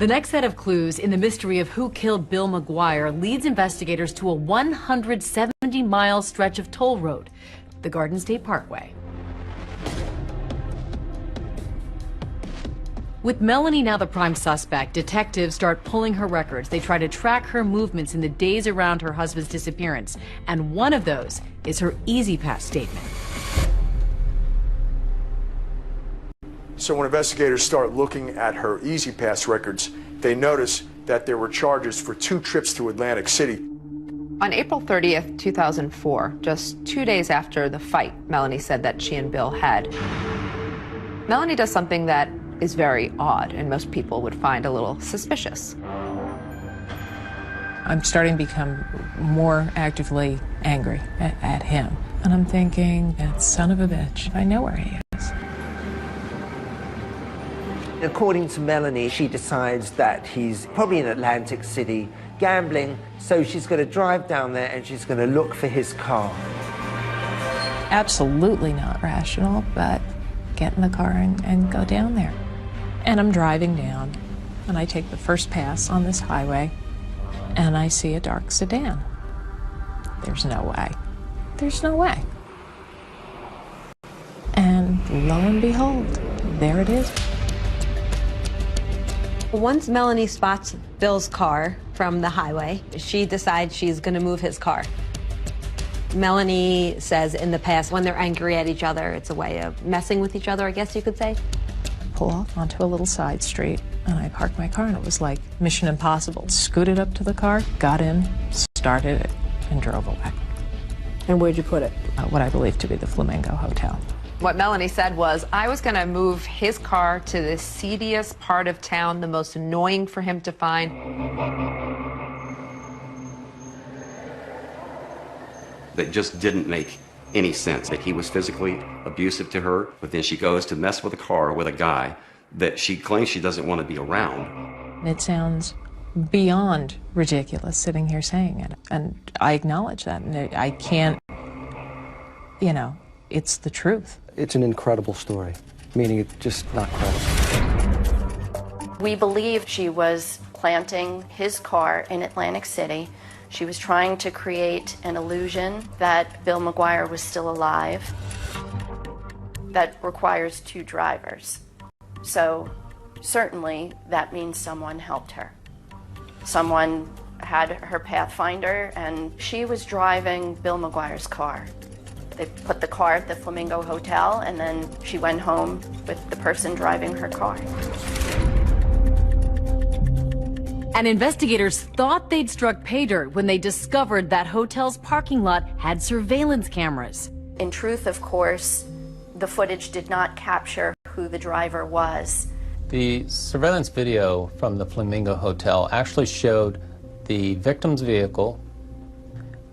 The next set of clues in the mystery of who killed Bill McGuire leads investigators to a 170-mile stretch of toll road, the Garden State Parkway. With Melanie now the prime suspect, detectives start pulling her records. They try to track her movements in the days around her husband's disappearance, and one of those is her Easy Pass statement. So when investigators start looking at her Easy Pass records, they notice that there were charges for 2 trips to Atlantic City. On April 30th, 2004, just 2 days after the fight Melanie said that she and Bill had, Melanie does something that is very odd and most people would find a little suspicious. I'm starting to become more actively angry at him. And I'm thinking, that son of a bitch, I know where he is. According to Melanie, she decides that he's probably in Atlantic City gambling, so she's going to drive down there and she's going to look for his car. Absolutely not rational, but get in the car and go down there. And I'm driving down, and I take the first pass on this highway, and I see a dark sedan. There's no way. There's no way. And lo and behold, there it is. Once Melanie spots Bill's car from the highway, she decides she's going to move his car. Melanie says in the past, when they're angry at each other, it's a way of messing with each other, I guess you could say. Pull off onto a little side street, and I parked my car, and it was like Mission Impossible. Scooted up to the car, got in, started it, and drove away. And where'd you put it? What I believe to be the Flamingo Hotel. What Melanie said was, I was going to move his car to the seediest part of town, the most annoying for him to find. That just didn't make any sense. That he was physically abusive to her, but then she goes to mess with a car with a guy that she claims she doesn't want to be around. It sounds beyond ridiculous sitting here saying it, and I acknowledge that, and I can't, you know, it's the truth. It's an incredible story, meaning it's just not credible. We believe she was planting his car in Atlantic City. She was trying to create an illusion that Bill McGuire was still alive. That requires two drivers. So certainly that means someone helped her. Someone had her Pathfinder, and she was driving Bill McGuire's car. They put the car at the Flamingo Hotel, and then she went home with the person driving her car. And investigators thought they'd struck pay dirt when they discovered that hotel's parking lot had surveillance cameras. In truth, of course, the footage did not capture who the driver was. The surveillance video from the Flamingo Hotel actually showed the victim's vehicle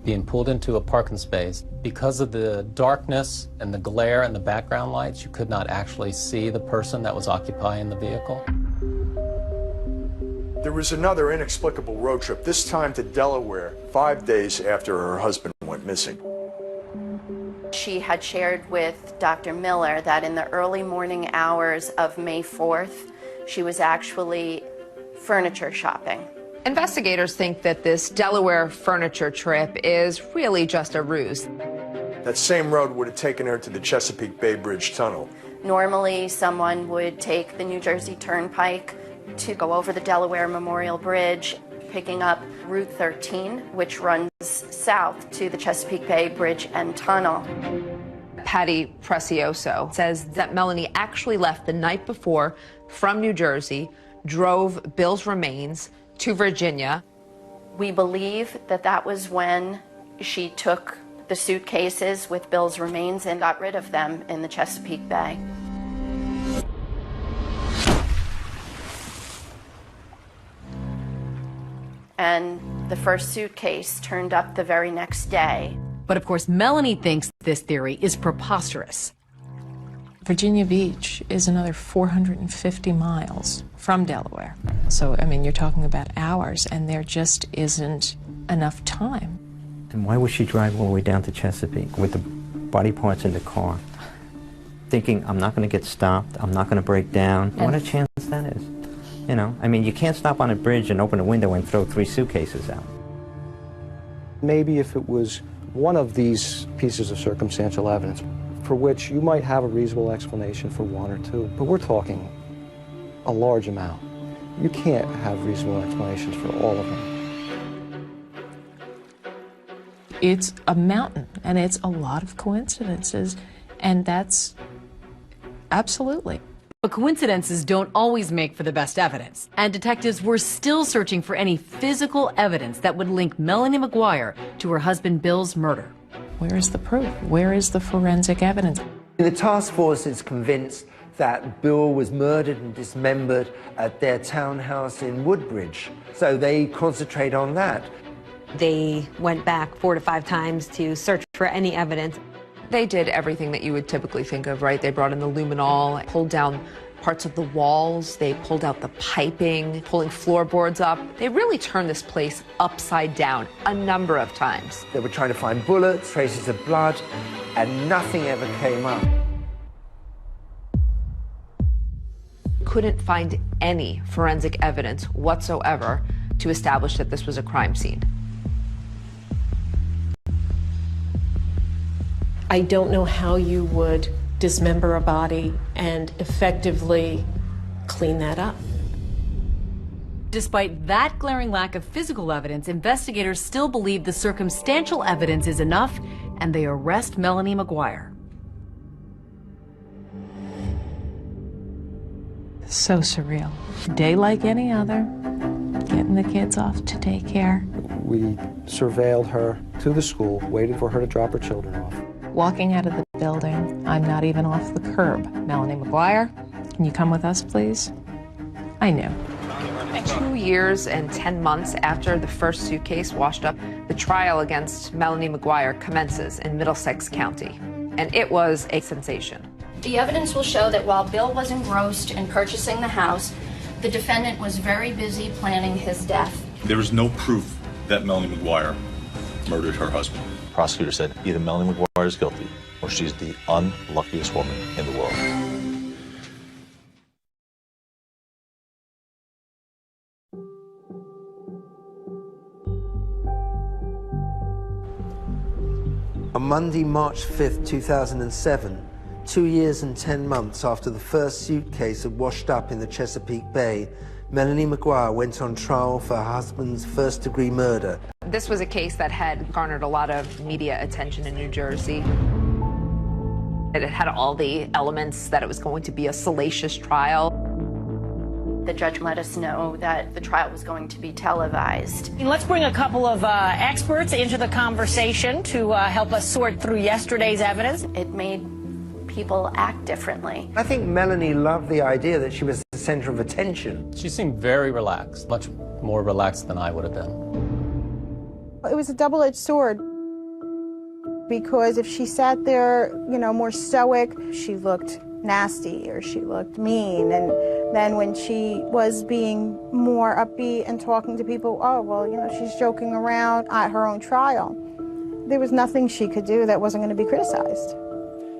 being pulled into a parking space. Because of the darkness and the glare and the background lights, you could not actually see the person that was occupying the vehicle. There was another inexplicable road trip, this time to Delaware, 5 days after her husband went missing. She had shared with Dr. Miller that in the early morning hours of May 4th, she was actually furniture shopping. Investigators think that this Delaware furniture trip is really just a ruse. That same road would have taken her to the Chesapeake Bay Bridge Tunnel. Normally, someone would take the New Jersey Turnpike to go over the Delaware Memorial Bridge, picking up Route 13, which runs south to the Chesapeake Bay Bridge and Tunnel. Patty Precioso says that Melanie actually left the night before from New Jersey, drove Bill's remains to Virginia. We believe that that was when she took the suitcases with Bill's remains and got rid of them in the Chesapeake Bay. And the first suitcase turned up the very next day. But of course, Melanie thinks this theory is preposterous. Virginia Beach is another 450 miles from Delaware. So, I mean, you're talking about hours, and there just isn't enough time. And why would she drive all the way down to Chesapeake with the body parts in the car? Thinking, I'm not going to get stopped, I'm not going to break down. What a chance that is. You know, I mean, you can't stop on a bridge and open a window and throw 3 suitcases out. Maybe if it was one of these pieces of circumstantial evidence for which you might have a reasonable explanation for 1 or 2, but we're talking a large amount. You can't have reasonable explanations for all of them. It's a mountain, and it's a lot of coincidences, and that's absolutely. But coincidences don't always make for the best evidence. And detectives were still searching for any physical evidence that would link Melanie McGuire to her husband Bill's murder. Where is the proof? Where is the forensic evidence? The task force is convinced that Bill was murdered and dismembered at their townhouse in Woodbridge. So they concentrate on that. They went back 4 to 5 times to search for any evidence. They did everything that you would typically think of, right? They brought in the luminol, pulled down parts of the walls, they pulled out the piping, pulling floorboards up. They really turned this place upside down a number of times. They were trying to find bullets, traces of blood, and nothing ever came up. Couldn't find any forensic evidence whatsoever to establish that this was a crime scene. I don't know how you would dismember a body and effectively clean that up. Despite that glaring lack of physical evidence, investigators still believe the circumstantial evidence is enough, and they arrest Melanie McGuire. So surreal. Day like any other, getting the kids off to daycare. We surveilled her to the school, waited for her to drop her children off. Walking out of the building, I'm not even off the curb. Melanie McGuire, can you come with us, please? I knew. 2 years and 10 months after the first suitcase washed up, the trial against Melanie McGuire commences in Middlesex County. And it was a sensation. The evidence will show that while Bill was engrossed in purchasing the house, the defendant was very busy planning his death. There is no proof that Melanie McGuire murdered her husband. The prosecutor said either Melanie McGuire is guilty or she's the unluckiest woman in the world. On Monday, March 5th, 2007, 2 years and 10 months after the first suitcase had washed up in the Chesapeake Bay, Melanie McGuire went on trial for her husband's first-degree murder. This was a case that had garnered a lot of media attention in New Jersey. It had all the elements that it was going to be a salacious trial. The judge let us know that the trial was going to be televised. Let's bring a couple of experts into the conversation to help us sort through yesterday's evidence. It made people act differently. I think Melanie loved the idea that she was the center of attention. She seemed very relaxed, much more relaxed than I would have been. It was a double-edged sword, because if she sat there, you know, more stoic, she looked nasty or she looked mean. And then when she was being more upbeat and talking to people, oh, well, you know, she's joking around at her own trial. There was nothing she could do that wasn't going to be criticized.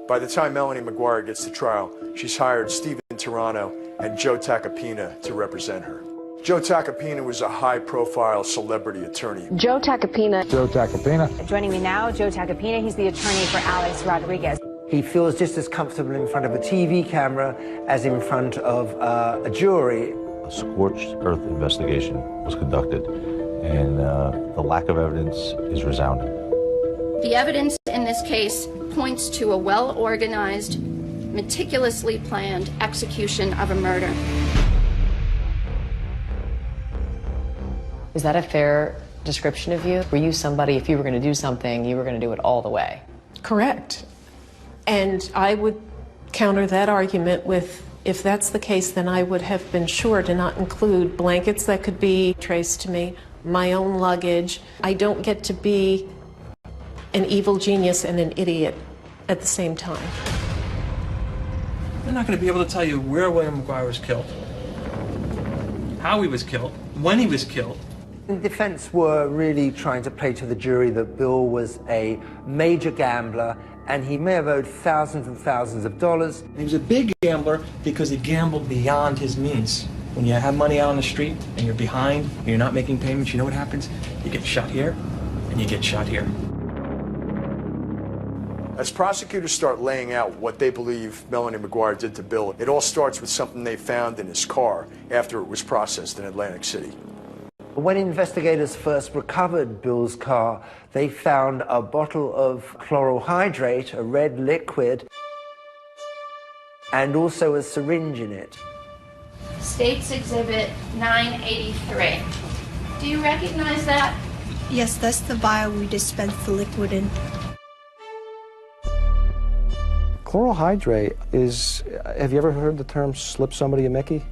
By the time Melanie McGuire gets to trial, she's hired Stephen Turano and Joe Tacopina to represent her. Joe Tacopina was a high-profile celebrity attorney. Joe Tacopina. Joe Tacopina. Joining me now, Joe Tacopina. He's the attorney for Alex Rodriguez. He feels just as comfortable in front of a TV camera as in front of a jury. A scorched earth investigation was conducted, and the lack of evidence is resounding. The evidence in this case points to a well-organized, meticulously planned execution of a murder. Is that a fair description of you? Were you somebody, if you were going to do something, you were going to do it all the way? Correct. And I would counter that argument with, if that's the case, then I would have been sure to not include blankets that could be traced to me, my own luggage. I don't get to be an evil genius and an idiot at the same time. They're not going to be able to tell you where William McGuire was killed, how he was killed, when he was killed. The defense were really trying to play to the jury that Bill was a major gambler and he may have owed thousands and thousands of dollars. He was a big gambler because he gambled beyond his means. When you have money out on the street and you're behind and you're not making payments, you know what happens? You get shot here and you get shot here. As prosecutors start laying out what they believe Melanie McGuire did to Bill, it all starts with something they found in his car after it was processed in Atlantic City. When investigators first recovered Bill's car, they found a bottle of chloral hydrate, a red liquid, and also a syringe in it. State's Exhibit 983. Do you recognize that? Yes, that's the vial we dispensed the liquid in. Chloral hydrate is, have you ever heard the term slip somebody a Mickey?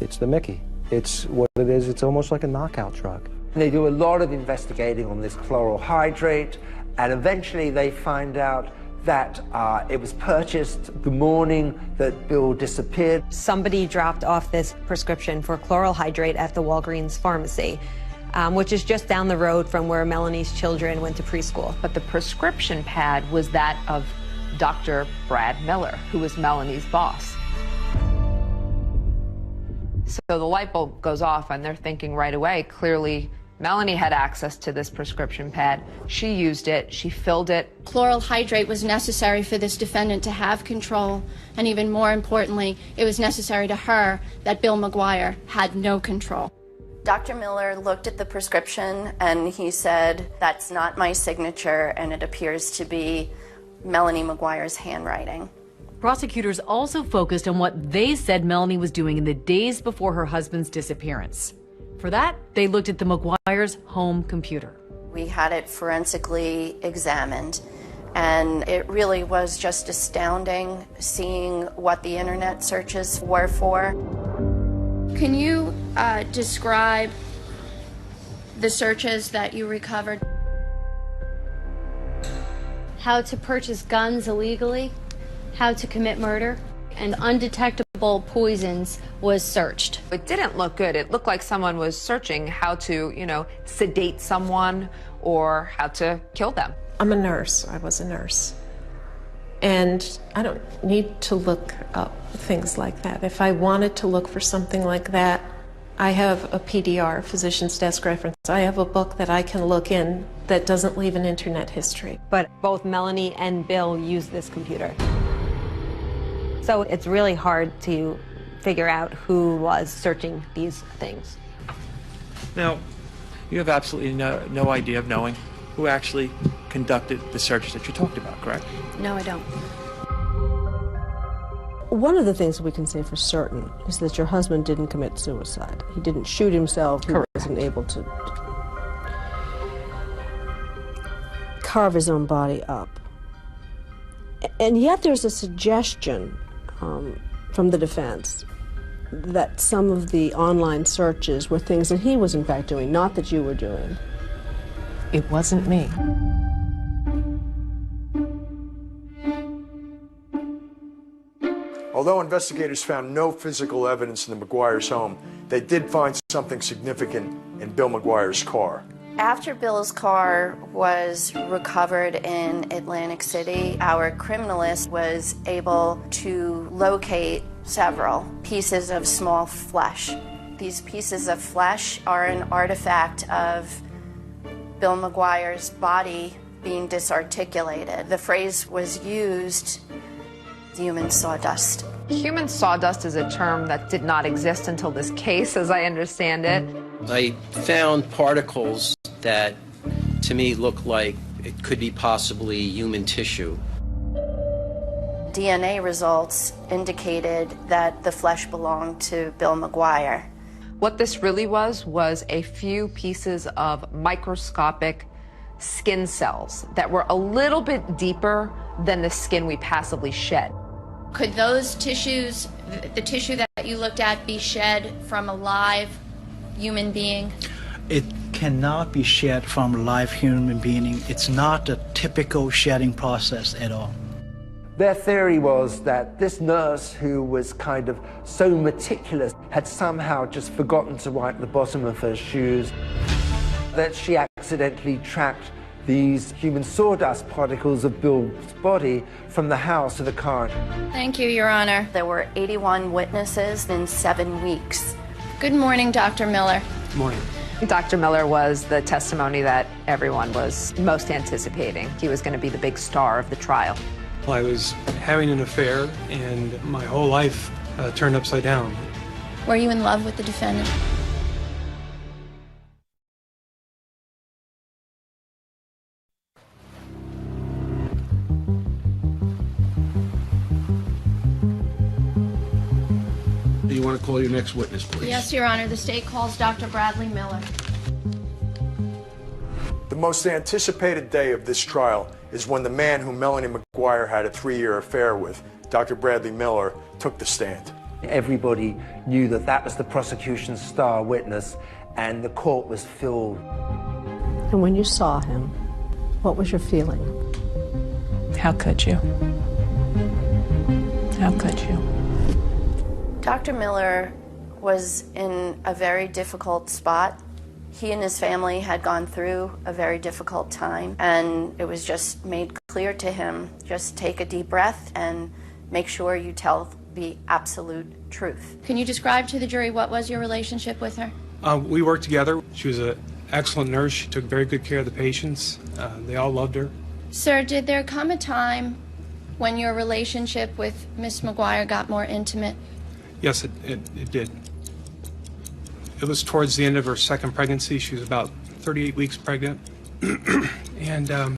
It's the Mickey. It's what it is, it's almost like a knockout drug. They do a lot of investigating on this chloral hydrate, and eventually they find out that it was purchased the morning that Bill disappeared. Somebody dropped off this prescription for chloral hydrate at the Walgreens pharmacy, which is just down the road from where Melanie's children went to preschool. But the prescription pad was that of Dr. Brad Miller, who was Melanie's boss. So the light bulb goes off and they're thinking right away, clearly Melanie had access to this prescription pad. She used it, she filled it. Chloral hydrate was necessary for this defendant to have control, and even more importantly, it was necessary to her that Bill McGuire had no control. Dr. Miller looked at the prescription and he said, "That's not my signature, and it appears to be Melanie McGuire's handwriting." Prosecutors also focused on what they said Melanie was doing in the days before her husband's disappearance. For that, they looked at the McGuire's home computer. We had it forensically examined, and it really was just astounding seeing what the internet searches were for. Can you describe the searches that you recovered? How to purchase guns illegally, how to commit murder, and undetectable poisons was searched. It didn't look good. It looked like someone was searching how to, sedate someone or how to kill them. I'm a nurse. I was a nurse. And I don't need to look up things like that. If I wanted to look for something like that, I have a PDR, physician's desk reference. I have a book that I can look in that doesn't leave an internet history. But both Melanie and Bill use this computer. So it's really hard to figure out who was searching these things. Now, you have absolutely no idea of knowing who actually conducted the searches that you talked about, correct? No, I don't. One of the things we can say for certain is that your husband didn't commit suicide. He didn't shoot himself. He wasn't able to carve his own body up. And yet there's a suggestion from the defense that some of the online searches were things that he was in fact doing, not that you were doing. It wasn't me. Although investigators found no physical evidence in the McGuire's home, they did find something significant in Bill McGuire's car. After Bill's car was recovered in Atlantic City, our criminalist was able to locate several pieces of small flesh. These pieces of flesh are an artifact of Bill McGuire's body being disarticulated. The phrase was used, human sawdust. Human sawdust is a term that did not exist until this case, as I understand it. I found particles that, to me, look like it could be possibly human tissue. DNA results indicated that the flesh belonged to Bill McGuire. What this really was a few pieces of microscopic skin cells that were a little bit deeper than the skin we passively shed. Could those tissues, the tissue that you looked at, be shed from a live human being? It cannot be shed from a live human being. It's not a typical shedding process at all. Their theory was that this nurse, who was kind of so meticulous, had somehow just forgotten to wipe the bottom of her shoes, that she accidentally tracked these human sawdust particles of Bill's body from the house to the car. Thank you, Your Honor. There were 81 witnesses in 7 weeks. Good morning, Dr. Miller. Good morning. Dr. Miller was the testimony that everyone was most anticipating. He was going to be the big star of the trial. I was having an affair, and my whole life turned upside down. Were you in love with the defendant? Do you want to call your next witness, please? Yes, Your Honor. The state calls Dr. Bradley Miller. The most anticipated day of this trial is when the man whom Melanie McGuire had a 3-year affair with, Dr. Bradley Miller, took the stand. Everybody knew that that was the prosecution's star witness, and the court was filled. And when you saw him, what was your feeling? How could you? How could you? Dr. Miller was in a very difficult spot. He and his family had gone through a very difficult time, and it was just made clear to him, just take a deep breath and make sure you tell the absolute truth. Can you describe to the jury what was your relationship with her? We worked together. She was an excellent nurse. She took very good care of the patients. They all loved her. Sir, did there come a time when your relationship with Miss McGuire got more intimate? Yes, it did. It was towards the end of her second pregnancy. She was about 38 weeks pregnant. And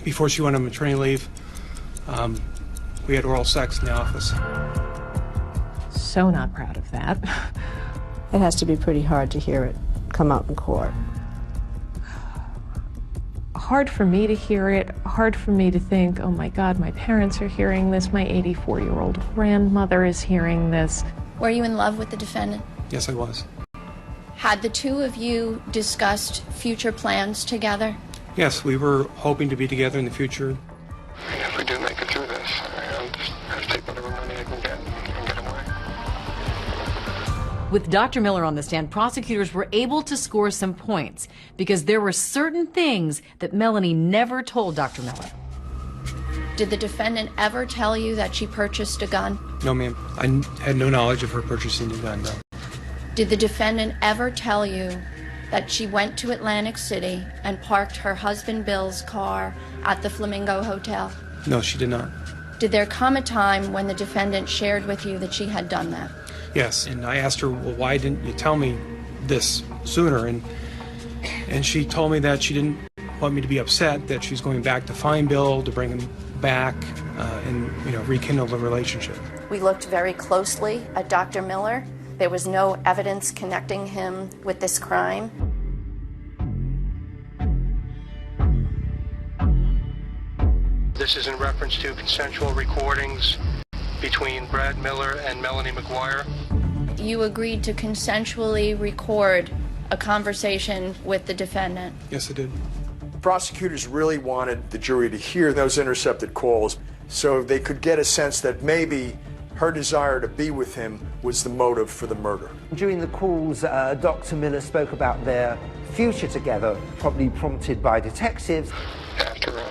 before she went on maternity leave, we had oral sex in the office. So not proud of that. It has to be pretty hard to hear it come out in court. Hard for me to hear it, hard for me to think, oh my God, my parents are hearing this, my 84-year-old grandmother is hearing this. Were you in love with the defendant? Yes, I was. Had the two of you discussed future plans together? Yes, we were hoping to be together in the future. If we do make it through this, I'll just have to take whatever money I can get and get away. With Dr. Miller on the stand, prosecutors were able to score some points because there were certain things that Melanie never told Dr. Miller. Did the defendant ever tell you that she purchased a gun? No, ma'am. I had no knowledge of her purchasing a gun, no. Did the defendant ever tell you that she went to Atlantic City and parked her husband Bill's car at the Flamingo Hotel? No, she did not. Did there come a time when the defendant shared with you that she had done that? Yes, and I asked her, well, why didn't you tell me this sooner? And she told me that she didn't want me to be upset, that she's going back to find Bill, to bring him back, and rekindle the relationship. We looked very closely at Dr. Miller. There was no evidence connecting him with this crime. This is in reference to consensual recordings between Brad Miller and Melanie McGuire. You agreed to consensually record a conversation with the defendant. Yes, I did. The prosecutors really wanted the jury to hear those intercepted calls so they could get a sense that maybe her desire to be with him was the motive for the murder. During the calls, Dr. Miller spoke about their future together, probably prompted by detectives. After a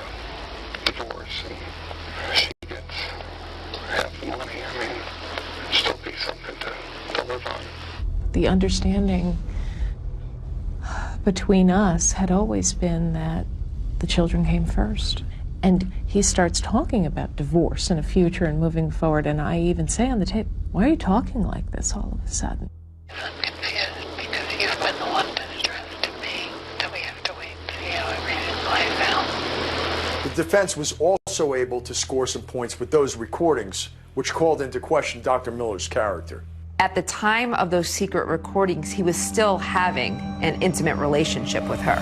divorce, and she gets half the money, I mean, it'd still be something to live on. The understanding between us had always been that the children came first. And he starts talking about divorce and a future and moving forward, and I even say on the tape, why are you talking like this all of a sudden? I'm confused because you've been the one to stress to me that we have to wait and see how everything plays out. The defense was also able to score some points with those recordings, which called into question Dr. Miller's character. At the time of those secret recordings, he was still having an intimate relationship with her.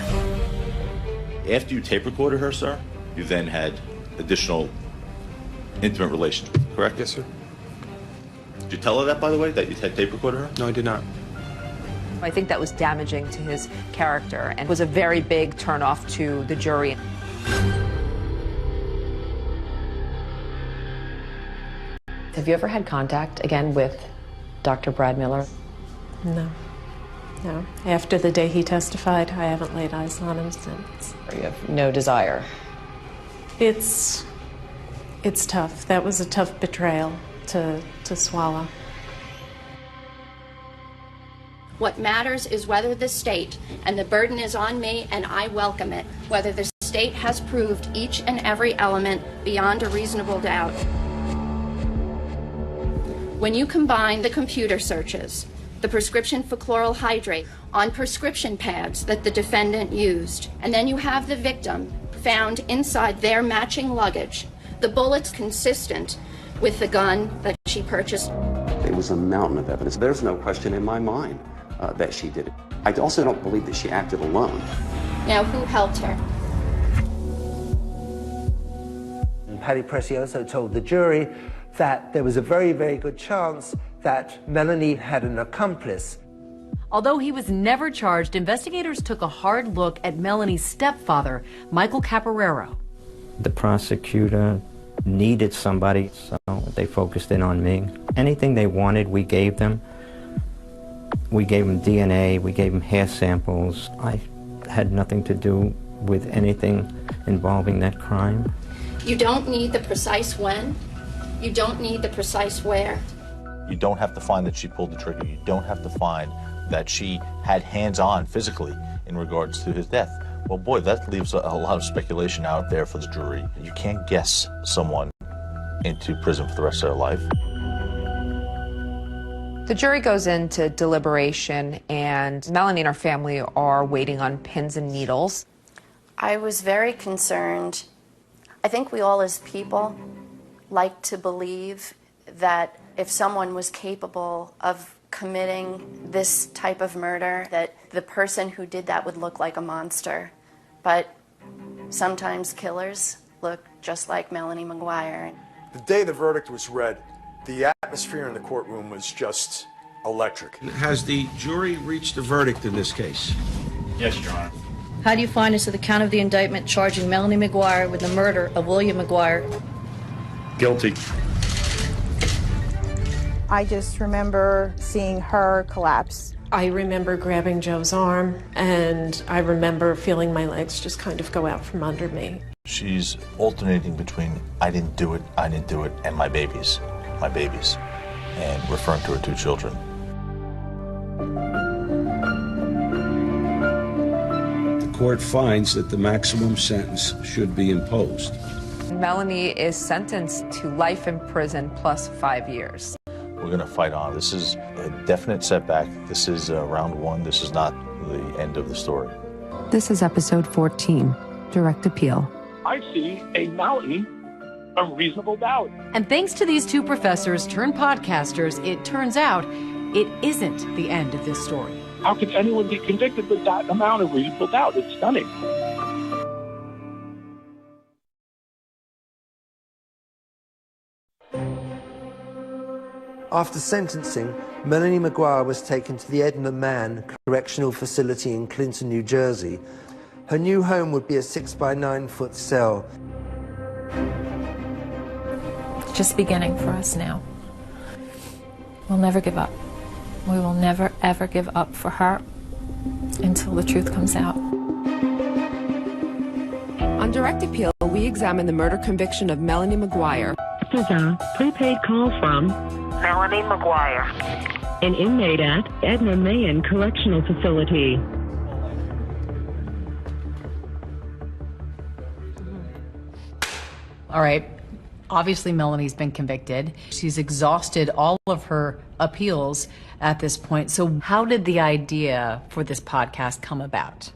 After you tape recorded her, sir, you then had additional intimate relations with her, correct? Yes, sir. Did you tell her that, by the way, that you had tape recorded her? No, I did not. I think that was damaging to his character and was a very big turnoff to the jury. Have you ever had contact again with Dr. Brad Miller? No. No. After the day he testified, I haven't laid eyes on him since. You have no desire? It's tough. That was a tough betrayal to swallow. What matters is whether the state, and the burden is on me and I welcome it, whether the state has proved each and every element beyond a reasonable doubt. When you combine the computer searches, the prescription for chloral hydrate on prescription pads that the defendant used, and then you have the victim found inside their matching luggage, the bullets consistent with the gun that she purchased. It was a mountain of evidence. There's no question in my mind that she did it. I also don't believe that she acted alone. Now, who helped her? And Patty Precioso told the jury that there was a very, very good chance that Melanie had an accomplice. Although he was never charged, investigators took a hard look at Melanie's stepfather, Michael Caporero. The prosecutor needed somebody, so they focused in on me. Anything they wanted, we gave them. We gave them DNA, we gave them hair samples. I had nothing to do with anything involving that crime. You don't need the precise when. You don't need the precise where. You don't have to find that she pulled the trigger. You don't have to find that she had hands-on physically in regards to his death. Well, boy, that leaves a lot of speculation out there for the jury. You can't guess someone into prison for the rest of their life. The jury goes into deliberation, and Melanie and her family are waiting on pins and needles. I was very concerned. I think we all as people like to believe that if someone was capable of committing this type of murder, that the person who did that would look like a monster. But sometimes killers look just like Melanie McGuire. The day the verdict was read, the atmosphere in the courtroom was just electric. Has the jury reached a verdict in this case? Yes, Your Honor. How do you find as to the count of the indictment charging Melanie McGuire with the murder of William McGuire? Guilty. I just remember seeing her collapse. I remember grabbing Joe's arm, and I remember feeling my legs just kind of go out from under me. She's alternating between I didn't do it, and my babies, and referring to her two children. The court finds that the maximum sentence should be imposed. Melanie is sentenced to life in prison plus 5 years. We're going to fight on. This is a definite setback. This is round one. This is not the end of the story. This is episode 14, Direct Appeal. I see a mountain of reasonable doubt. And thanks to these two professors turned podcasters, it turns out it isn't the end of this story. How can anyone be convicted with that amount of reasonable doubt? It's stunning. After sentencing, Melanie Maguire was taken to the Edna Mann Correctional Facility in Clinton, New Jersey. Her new home would be a 6-by-9-foot cell. Just beginning for us now. We'll never give up. We will never, ever give up for her until the truth comes out. On Direct Appeal, we examine the murder conviction of Melanie Maguire. This is a prepaid call from Melanie Maguire, an inmate at Edna Mann Correctional Facility. All right. Obviously, Melanie's been convicted. She's exhausted all of her appeals at this point. So how did the idea for this podcast come about?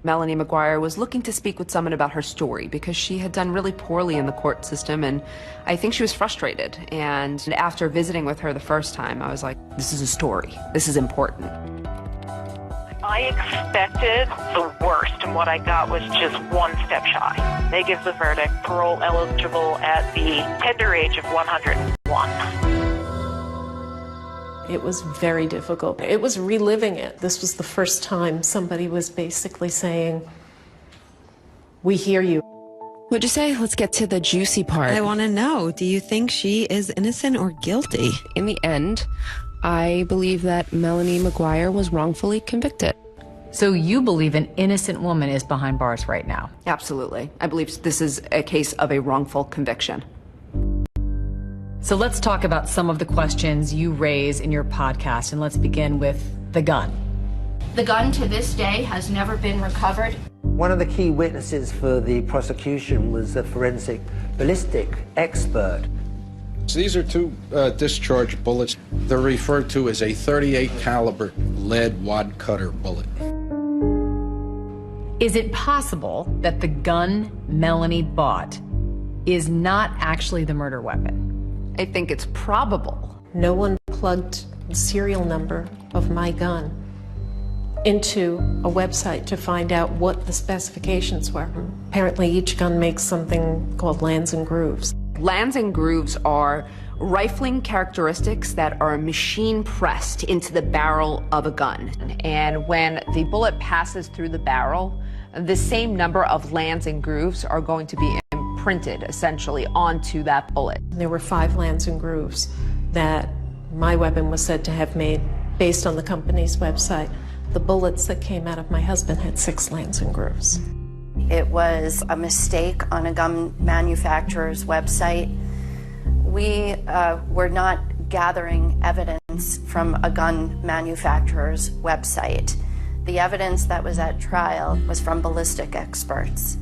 Melanie Maguire was looking to speak with someone about her story because she had done really poorly in the court system, and I think she was frustrated. And after visiting with her the first time, I was like, this is a story. This is important. I expected the worst, and what I got was just one step shy. They give the verdict, parole eligible at the tender age of 101. It was very difficult. It was reliving it. This was the first time somebody was basically saying, we hear you. What'd you say? Let's get to the juicy part. I want to know, do you think she is innocent or guilty? In the end, I believe that Melanie Maguire was wrongfully convicted. So you believe an innocent woman is behind bars right now? Absolutely. I believe this is a case of a wrongful conviction. So let's talk about some of the questions you raise in your podcast, and let's begin with the gun. The gun to this day has never been recovered. One of the key witnesses for the prosecution was a forensic ballistic expert. So these are two discharge bullets. They're referred to as a .38 caliber lead wad cutter bullet. Is it possible that the gun Melanie bought is not actually the murder weapon? I think it's probable. No one plugged the serial number of my gun into a website to find out what the specifications were. Apparently each gun makes something called lands and grooves. Lands and grooves are rifling characteristics that are machine pressed into the barrel of a gun. And when the bullet passes through the barrel, the same number of lands and grooves are going to be imprinted essentially onto that bullet. There were 5 lands and grooves that my weapon was said to have made based on the company's website. The bullets that came out of my husband had 6 lands and grooves. It was a mistake on a gun manufacturer's website. We were not gathering evidence from a gun manufacturer's website. The evidence that was at trial was from ballistic experts.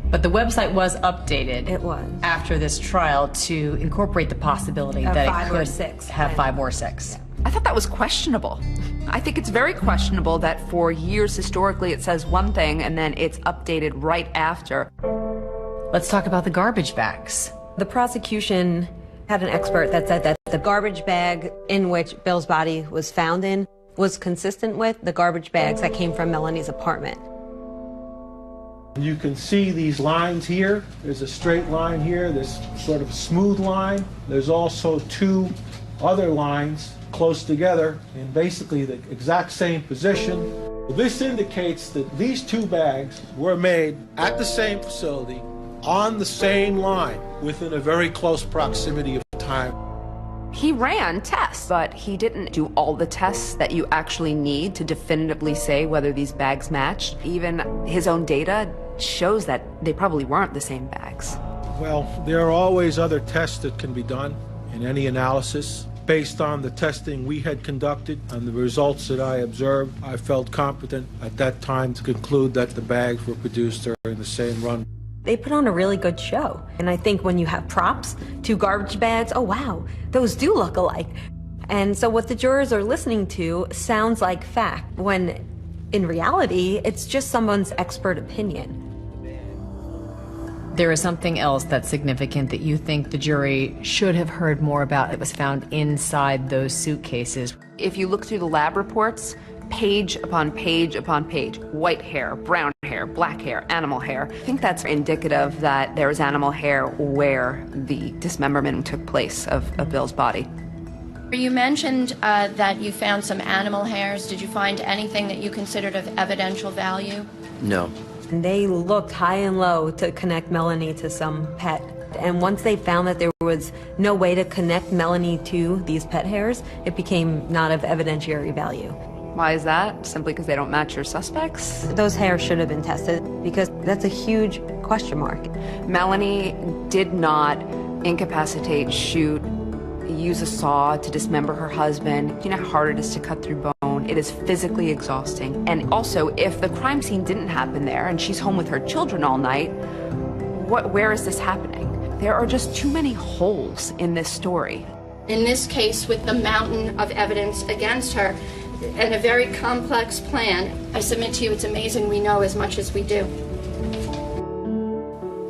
But the website was updated. It was. After this trial to incorporate the possibility that it could have 5 or 6. I thought that was questionable. I think it's very questionable that for years historically it says one thing and then it's updated right after. Let's talk about the garbage bags. The prosecution had an expert that said that the garbage bag in which Bill's body was found in was consistent with the garbage bags that came from Melanie's apartment. You can see these lines here. There's a straight line here, this sort of a smooth line. There's also 2 other lines close together in basically the exact same position. This indicates that these 2 bags were made at the same facility on the same line within a very close proximity of time. He ran tests, but he didn't do all the tests that you actually need to definitively say whether these bags matched. Even his own data shows that they probably weren't the same bags. Well, there are always other tests that can be done in any analysis. Based on the testing we had conducted and the results that I observed, I felt competent at that time to conclude that the bags were produced during the same run. They put on a really good show. And I think when you have props, 2 garbage bags, oh wow, those do look alike. And so what the jurors are listening to sounds like fact, when in reality, it's just someone's expert opinion. There is something else that's significant that you think the jury should have heard more about that was found inside those suitcases. If you look through the lab reports, page upon page upon page, white hair, brown hair, black hair, animal hair. I think that's indicative that there was animal hair where the dismemberment took place of Bill's body. You mentioned that you found some animal hairs. Did you find anything that you considered of evidential value? No. And they looked high and low to connect Melanie to some pet. And once they found that there was no way to connect Melanie to these pet hairs, it became not of evidentiary value. Why is that? Simply because they don't match your suspects? Those hairs should have been tested because that's a huge question mark. Melanie did not incapacitate, shoot, use a saw to dismember her husband. You know how hard it is to cut through bone. It is physically exhausting. And also, if the crime scene didn't happen there and she's home with her children all night, where is this happening? There are just too many holes in this story. In this case, with the mountain of evidence against her and a very complex plan, I submit to you it's amazing we know as much as we do.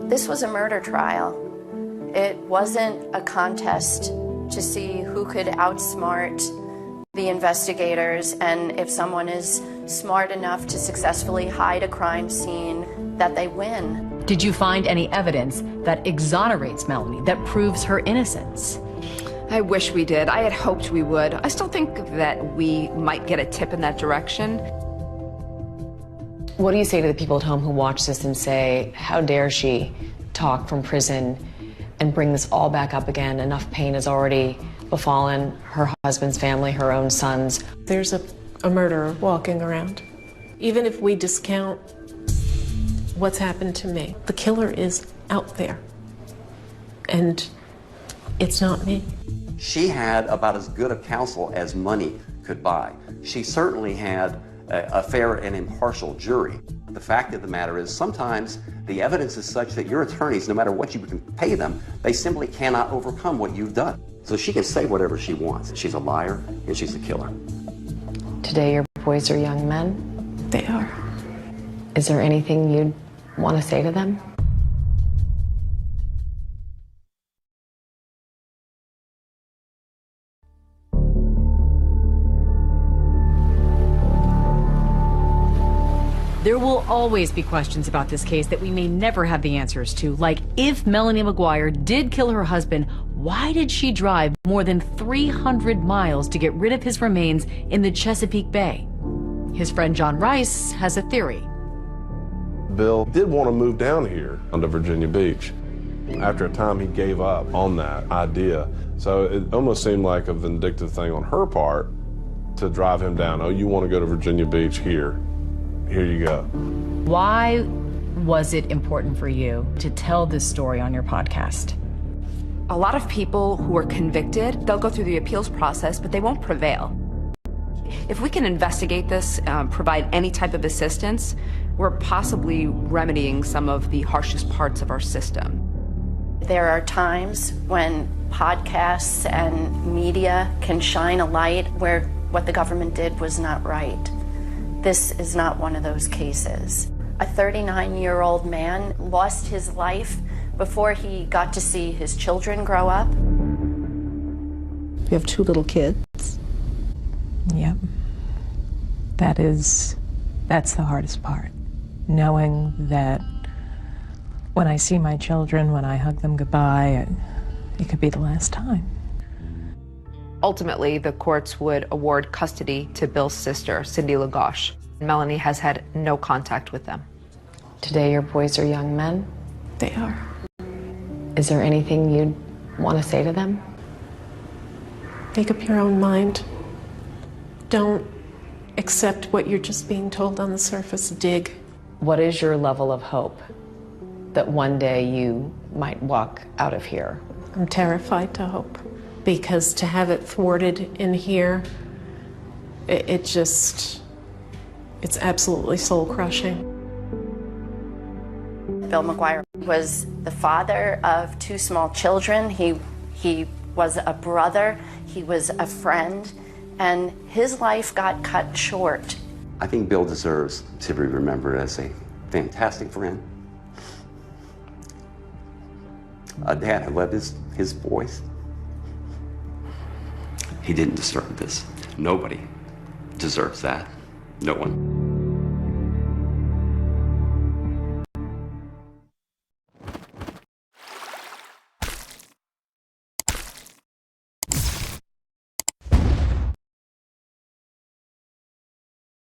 This was a murder trial. It wasn't a contest to see who could outsmart the investigators, and if someone is smart enough to successfully hide a crime scene, that they win. Did you find any evidence that exonerates Melanie, that proves her innocence? I wish we did. I had hoped we would. I still think that we might get a tip in that direction. What do you say to the people at home who watch this and say, how dare she talk from prison and bring this all back up again? Enough pain has already befallen her husband's family, her own sons. There's a murderer walking around. Even if we discount what's happened to me, the killer is out there. And it's not me. She had about as good a counsel as money could buy. She certainly had a fair and impartial jury. The fact of the matter is sometimes the evidence is such that your attorneys, no matter what you can pay them, they simply cannot overcome what you've done. So she can say whatever she wants. She's a liar and she's a killer. Today your boys are young men? They are. Is there anything you'd want to say to them? There will always be questions about this case that we may never have the answers to, like if Melanie McGuire did kill her husband, why did she drive more than 300 miles to get rid of his remains in the Chesapeake Bay? His friend John Rice has a theory. Bill did want to move down here onto Virginia Beach. After a time, he gave up on that idea. So it almost seemed like a vindictive thing on her part to drive him down. Oh, you want to go to Virginia Beach? Here you go. Why was it important for you to tell this story on your podcast? A lot of people who are convicted, they'll go through the appeals process, but they won't prevail. If we can investigate this, provide any type of assistance, we're possibly remedying some of the harshest parts of our system. There are times when podcasts and media can shine a light where what the government did was not right. This is not one of those cases. A 39-year-old man lost his life before he got to see his children grow up. You have 2 little kids. Yep. That's the hardest part. Knowing that when I see my children, when I hug them goodbye, it could be the last time. Ultimately, the courts would award custody to Bill's sister, Cindy Lagoche. Melanie has had no contact with them. Today your boys are young men? They are. Is there anything you'd want to say to them? Make up your own mind. Don't accept what you're just being told on the surface. Dig. What is your level of hope that one day you might walk out of here? I'm terrified to hope. because to have it thwarted in here, it's absolutely soul-crushing. Bill McGuire was the father of 2 small children. He was a brother, he was a friend, and his life got cut short. I think Bill deserves to be remembered as a fantastic friend, a dad who loved his boys. He didn't deserve this. Nobody deserves that. No one.